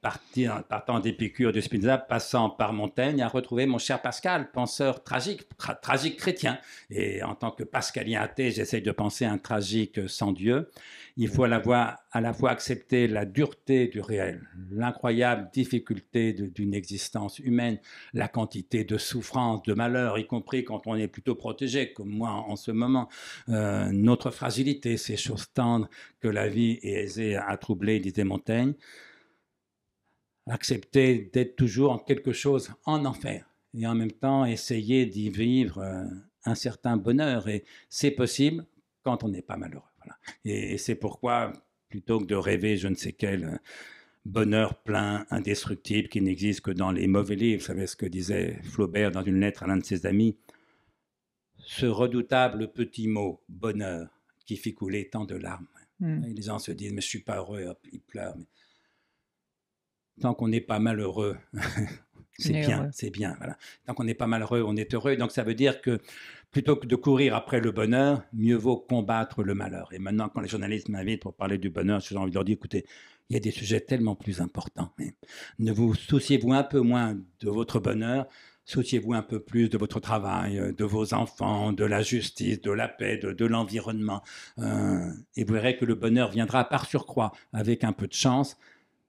partant d'Épicure, de Spinoza, passant par Montaigne, à retrouver mon cher Pascal, penseur tragique chrétien. Et en tant que pascalien athée, j'essaye de penser un tragique sans Dieu. Il faut à la fois accepter la dureté du réel, l'incroyable difficulté d'une existence humaine, la quantité de souffrance, de malheur, y compris quand on est plutôt protégé, comme moi en ce moment, notre fragilité, ces choses tendres que la vie est aisée à troubler, disait Montaigne. Accepter d'être toujours en quelque chose en enfer et en même temps essayer d'y vivre un certain bonheur. Et c'est possible quand on n'est pas malheureux. Voilà. Et c'est pourquoi, plutôt que de rêver je ne sais quel bonheur plein, indestructible, qui n'existe que dans les mauvais livres, vous savez ce que disait Flaubert dans une lettre à l'un de ses amis, ce redoutable petit mot, bonheur, qui fit couler tant de larmes. Et les gens se disent, mais je ne suis pas heureux, hop, ils pleurent. Mais tant qu'on n'est pas malheureux, c'est bien. Voilà. Tant qu'on n'est pas malheureux, on est heureux. Donc ça veut dire que plutôt que de courir après le bonheur, mieux vaut combattre le malheur. Et maintenant, quand les journalistes m'invitent pour parler du bonheur, j'ai envie de leur dire, écoutez, il y a des sujets tellement plus importants. Mais ne vous souciez-vous un peu moins de votre bonheur, souciez-vous un peu plus de votre travail, de vos enfants, de la justice, de la paix, de l'environnement. Et vous verrez que le bonheur viendra par surcroît, avec un peu de chance,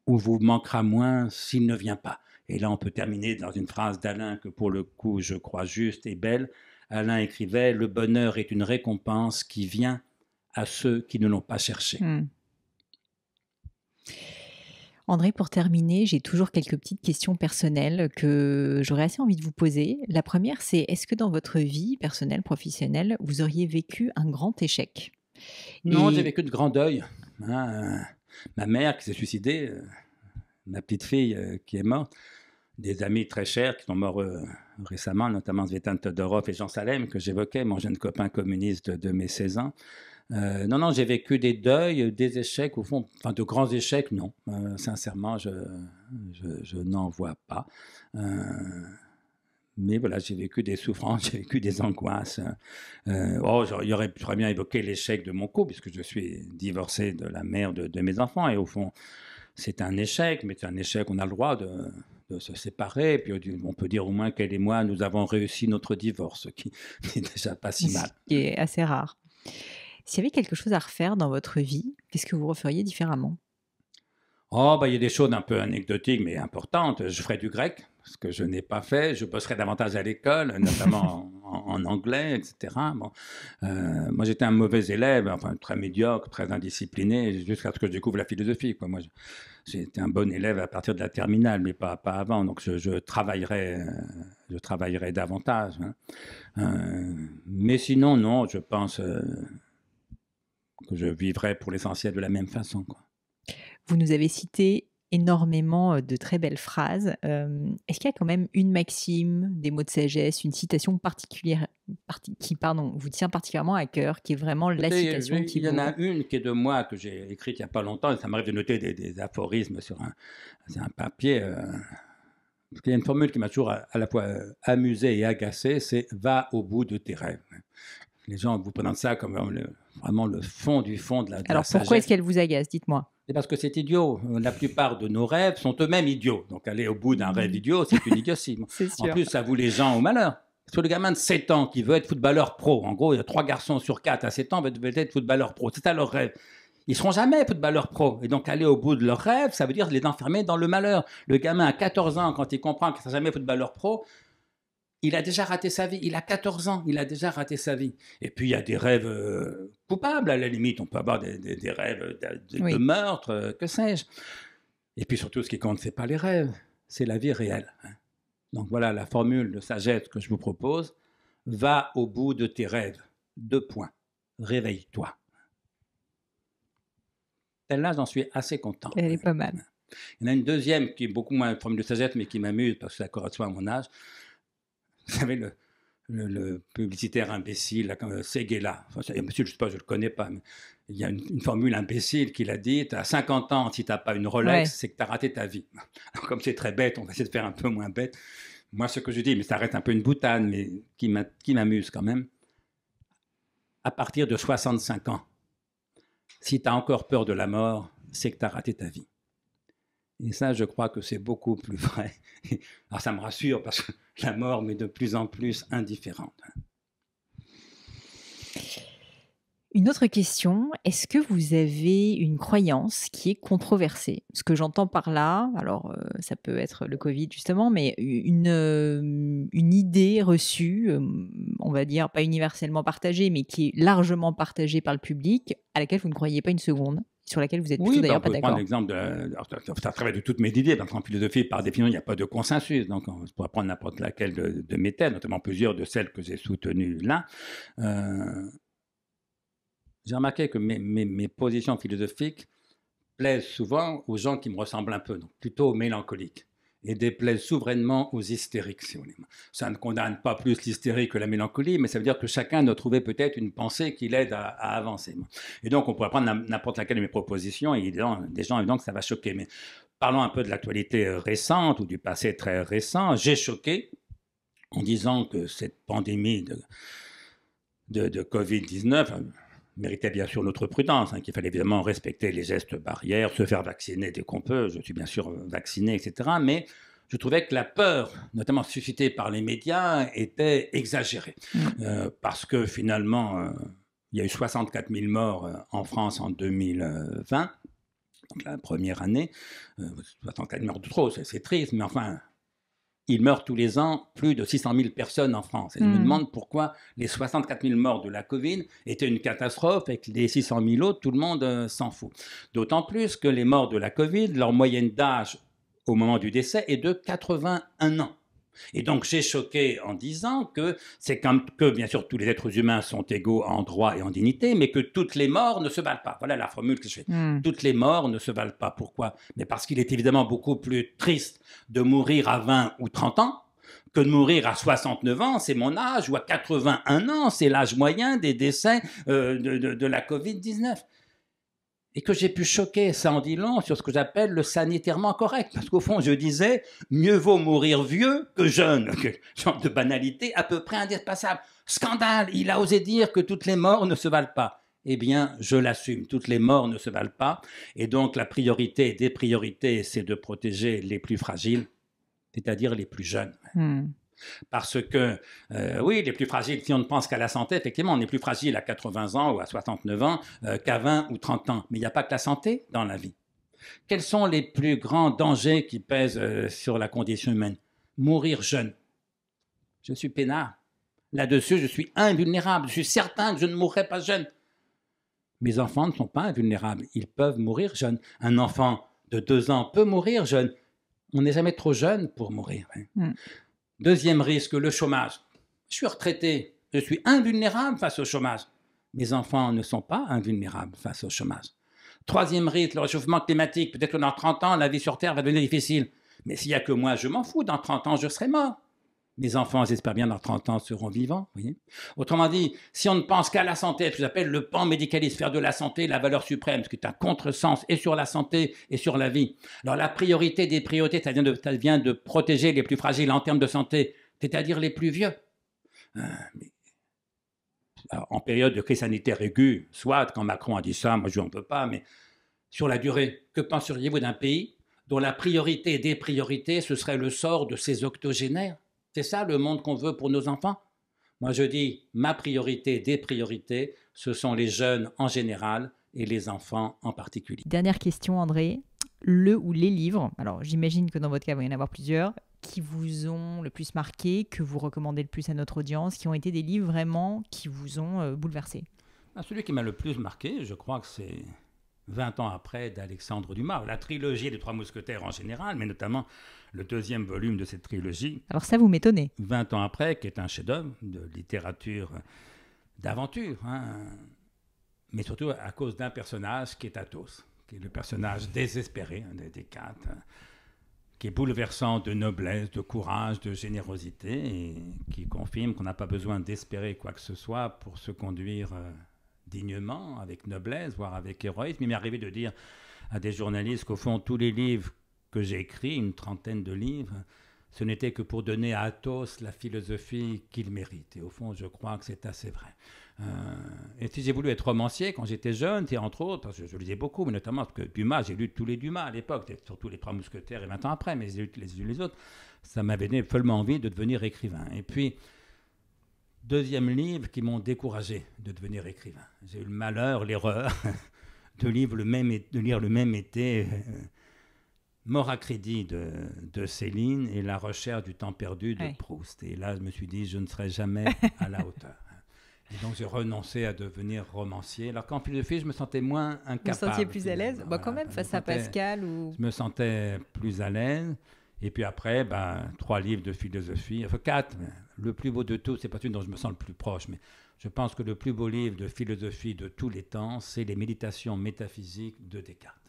ou vous manquera moins s'il ne vient pas. Et là, on peut terminer dans une phrase d'Alain que, pour le coup, je crois juste et belle. Alain écrivait « Le bonheur est une récompense qui vient à ceux qui ne l'ont pas cherché. » André, pour terminer, j'ai toujours quelques petites questions personnelles que j'aurais assez envie de vous poser. La première, c'est: est-ce que dans votre vie personnelle, professionnelle, vous auriez vécu un grand échec? Non, j'ai vécu de grands deuils. Ma mère qui s'est suicidée, ma petite fille qui est morte, des amis très chers qui sont morts récemment, notamment Svetlana Todorov et Jean Salem, que j'évoquais, mon jeune copain communiste de mes 16 ans. Non, j'ai vécu des deuils, des échecs, au fond, enfin de grands échecs, non. Sincèrement, je n'en vois pas. Mais voilà, j'ai vécu des souffrances, j'ai vécu des angoisses. J'aurais bien évoqué l'échec de mon couple, puisque je suis divorcé de la mère de mes enfants. Et au fond, c'est un échec, mais c'est un échec, on a le droit de se séparer. Et puis on peut dire au moins qu'elle et moi, nous avons réussi notre divorce, ce qui n'est déjà pas si mal. Ce qui est assez rare. S'il y avait quelque chose à refaire dans votre vie, qu'est-ce que vous referiez différemment? Oh, bah, il y a des choses un peu anecdotiques, mais importantes. Je ferai du grec, ce que je n'ai pas fait. Je bosserai davantage à l'école, notamment en anglais, etc. Bon. Moi, j'étais un mauvais élève, enfin très médiocre, très indiscipliné, jusqu'à ce que je découvre la philosophie, quoi. Moi, j'ai été un bon élève à partir de la terminale, mais pas avant. Donc, je travaillerai davantage, hein. Mais sinon, non, je pense que je vivrai pour l'essentiel de la même façon, quoi. Vous nous avez cité énormément de très belles phrases. Est-ce qu'il y a quand même une maxime, des mots de sagesse, une citation particulière qui vous tient particulièrement à cœur, qui est vraiment la Écoutez, citation qui il y en vous... a une qui est de moi, que j'ai écrite il n'y a pas longtemps, et ça m'arrive de noter des aphorismes sur un papier. Parce qu'il y a une formule qui m'a toujours à la fois amusé et agacé, c'est « va au bout de tes rêves ». Les gens vous présentent ça comme vraiment le fond du fond de la Alors pourquoi sagesse. est-ce qu'elle vous agace? Dites-moi. C'est parce que c'est idiot. La plupart de nos rêves sont eux-mêmes idiots. Donc aller au bout d'un rêve idiot, c'est une idiotie. C'est En sûr. plus, ça vous les gens au malheur. Sur le gamin de 7 ans qui veut être footballeur pro, en gros, il y a 3 garçons sur 4 à 7 ans veulent être footballeur pro. C'est ça leur rêve. Ils ne seront jamais footballeurs pro. Et donc, aller au bout de leur rêve, ça veut dire les enfermer dans le malheur. Le gamin à 14 ans, quand il comprend qu'il ne sera jamais footballeur pro, il a déjà raté sa vie. Il a 14 ans, il a déjà raté sa vie. Et puis, il y a des rêves coupables, à la limite. On peut avoir des rêves de meurtre, que sais-je. Et puis, surtout, ce qui compte, ce n'est pas les rêves, c'est la vie réelle. Donc, voilà la formule de sagesse que je vous propose. Va au bout de tes rêves. 2 points. Réveille-toi. Celle-là, j'en suis assez content. Elle est pas mal. Il y en a une deuxième qui est beaucoup moins une formule de sagesse, mais qui m'amuse parce que ça correspond à mon âge. Vous savez, le publicitaire imbécile, Seguela. Enfin, monsieur, je ne sais pas, je ne le connais pas, mais il y a une formule imbécile qu'il a dite, à 50 ans, si tu n'as pas une Rolex, c'est que tu as raté ta vie. Alors, comme c'est très bête, on va essayer de faire un peu moins bête. Moi, ce que je dis, mais ça reste un peu une boutade, mais qui m'amuse quand même. À partir de 65 ans, si tu as encore peur de la mort, c'est que tu as raté ta vie. Et ça, je crois que c'est beaucoup plus vrai. Alors ça me rassure parce que la mort m'est de plus en plus indifférente. Une autre question, est-ce que vous avez une croyance qui est controversée? Ce que j'entends par là, alors ça peut être le Covid justement, mais une idée reçue, on va dire pas universellement partagée, mais qui est largement partagée par le public, à laquelle vous ne croyez pas une seconde, sur laquelle vous êtes plutôt d'ailleurs pas d'accord. On peut prendre l'exemple, ça travaille de toutes mes idées, parce qu'en philosophie, par définition, il n'y a pas de consensus, donc on pourrait prendre n'importe laquelle de mes thèses, notamment plusieurs de celles que j'ai soutenues là. J'ai remarqué que mes positions philosophiques plaisent souvent aux gens qui me ressemblent un peu, donc plutôt aux mélancoliques, et déplaisent souverainement aux hystériques, si vous voulez. Ça ne condamne pas plus l'hystérie que la mélancolie, mais ça veut dire que chacun doit trouver peut-être une pensée qui l'aide à avancer. Et donc, on pourrait prendre n'importe laquelle de mes propositions, et des gens, évidemment, que ça va choquer. Mais parlons un peu de l'actualité récente, ou du passé très récent. J'ai choqué en disant que cette pandémie de Covid-19... méritait bien sûr notre prudence, qu'il fallait évidemment respecter les gestes barrières, se faire vacciner dès qu'on peut, je suis bien sûr vacciné, etc. Mais je trouvais que la peur, notamment suscitée par les médias, était exagérée. Parce que finalement, il y a eu 64 000 morts en France en 2020, donc la première année. 64 000 morts de trop, c'est triste, mais enfin... il meurt tous les ans plus de 600 000 personnes en France. Et je me demande pourquoi les 64 000 morts de la Covid étaient une catastrophe et que les 600 000 autres, tout le monde s'en fout. D'autant plus que les morts de la Covid, leur moyenne d'âge au moment du décès est de 81 ans. Et donc j'ai choqué en disant que c'est comme que bien sûr tous les êtres humains sont égaux en droit et en dignité, mais que toutes les morts ne se valent pas. Voilà la formule que je fais. Toutes les morts ne se valent pas. Pourquoi? Mais parce qu'il est évidemment beaucoup plus triste de mourir à 20 ou 30 ans que de mourir à 69 ans, c'est mon âge, ou à 81 ans, c'est l'âge moyen des décès de la Covid-19. Et que j'ai pu choquer, ça en dit long sur ce que j'appelle le sanitairement correct. Parce qu'au fond, je disais, mieux vaut mourir vieux que jeune. Genre de banalité à peu près indépassable. Scandale, il a osé dire que toutes les morts ne se valent pas. Eh bien, je l'assume, toutes les morts ne se valent pas. Et donc, la priorité des priorités, c'est de protéger les plus fragiles. c'est-à-dire les plus jeunes. Mmh. Parce que, oui, les plus fragiles, si on ne pense qu'à la santé, effectivement, on est plus fragile à 80 ans ou à 69 ans qu'à 20 ou 30 ans. Mais il n'y a pas que la santé dans la vie. Quels sont les plus grands dangers qui pèsent sur la condition humaine? Mourir jeune. Je suis peinard. Là-dessus, je suis invulnérable. Je suis certain que je ne mourrai pas jeune. Mes enfants ne sont pas invulnérables. Ils peuvent mourir jeunes. Un enfant de 2 ans peut mourir jeune. On n'est jamais trop jeune pour mourir. Mm. Deuxième risque, le chômage. Je suis retraité. Je suis invulnérable face au chômage. Mes enfants ne sont pas invulnérables face au chômage. Troisième risque, le réchauffement climatique. Peut-être que dans 30 ans, la vie sur Terre va devenir difficile. Mais s'il n'y a que moi, je m'en fous. Dans 30 ans, je serai mort. Mes enfants, j'espère bien, dans 30 ans, seront vivants. Voyez. Autrement dit, si on ne pense qu'à la santé, ce que j'appelle le pan médicaliste, faire de la santé la valeur suprême, ce qui est un contresens et sur la santé et sur la vie. Alors la priorité des priorités, ça vient de protéger les plus fragiles en termes de santé, c'est-à-dire les plus vieux. Alors, en période de crise sanitaire aiguë, soit quand Macron a dit ça, moi je n'en peux pas, mais sur la durée, que penseriez-vous d'un pays dont la priorité des priorités, ce serait le sort de ses octogénaires? C'est ça le monde qu'on veut pour nos enfants? Moi, je dis, ma priorité des priorités, ce sont les jeunes en général et les enfants en particulier. Dernière question, André. Le ou les livres, alors j'imagine que dans votre cas, il va y en avoir plusieurs, qui vous ont le plus marqué, que vous recommandez le plus à notre audience, qui ont été des livres vraiment qui vous ont bouleversé? Celui qui m'a le plus marqué, je crois que c'est 20 ans après d'Alexandre Dumas, la trilogie des Trois Mousquetaires en général, mais notamment le deuxième volume de cette trilogie. Alors ça, vous m'étonnez. 20 ans après, qui est un chef-d'œuvre de littérature d'aventure, mais surtout à cause d'un personnage qui est Athos, qui est le personnage désespéré de Descartes, qui est bouleversant de noblesse, de courage, de générosité, et qui confirme qu'on n'a pas besoin d'espérer quoi que ce soit pour se conduire dignement, avec noblesse, voire avec héroïsme. Il m'est arrivé de dire à des journalistes qu'au fond, tous les livres que j'ai écrits, une trentaine de livres, ce n'était que pour donner à Athos la philosophie qu'il mérite. Et au fond, je crois que c'est assez vrai. Et si j'ai voulu être romancier quand j'étais jeune, c'est entre autres, parce que je lisais beaucoup, mais notamment parce que Dumas, j'ai lu tous les Dumas à l'époque, surtout les Trois Mousquetaires et 20 ans après, mais j'ai lu les autres. Ça m'avait donné follement envie de devenir écrivain. Et puis, deuxième livre qui m'ont découragé de devenir écrivain. J'ai eu le malheur, l'erreur de lire le même été Mort à crédit de Céline et La recherche du temps perdu de Proust. Et là, je me suis dit, je ne serai jamais à la hauteur. Et donc, j'ai renoncé à devenir romancier. Alors qu'en philosophie, je me sentais moins incapable. Vous vous sentiez plus à l'aise? Voilà, quand même, face à Pascal ou... Je me sentais plus à l'aise. Et puis après, 3 livres de philosophie, enfin 4. Le plus beau de tous, c'est pas celui dont je me sens le plus proche, mais je pense que le plus beau livre de philosophie de tous les temps, c'est Les Méditations métaphysiques de Descartes.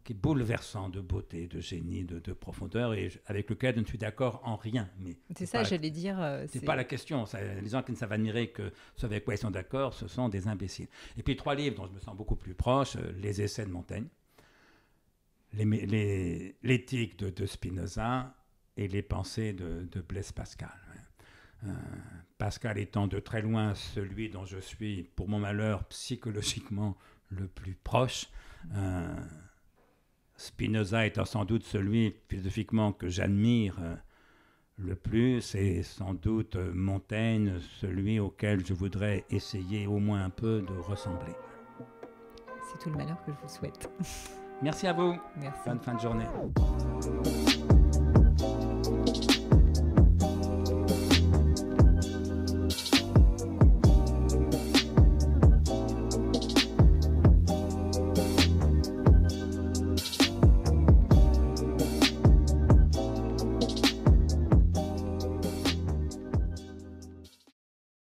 Qui est bouleversant de beauté, de génie, de profondeur, et avec lequel je ne suis d'accord en rien. Mais c'est ça, j'allais dire. C'est pas la question. Les gens qui ne savent admirer que ce avec quoi ils sont d'accord, ce sont des imbéciles. Et puis 3 livres dont je me sens beaucoup plus proche, Les Essais de Montaigne, L'éthique de Spinoza et Les Pensées de Blaise Pascal. Pascal étant de très loin celui dont je suis, pour mon malheur, psychologiquement le plus proche, Spinoza étant sans doute celui philosophiquement que j'admire le plus, et sans doute Montaigne, celui auquel je voudrais essayer au moins un peu de ressembler. C'est tout le malheur que je vous souhaite. Merci à vous. Merci. Bonne fin de journée.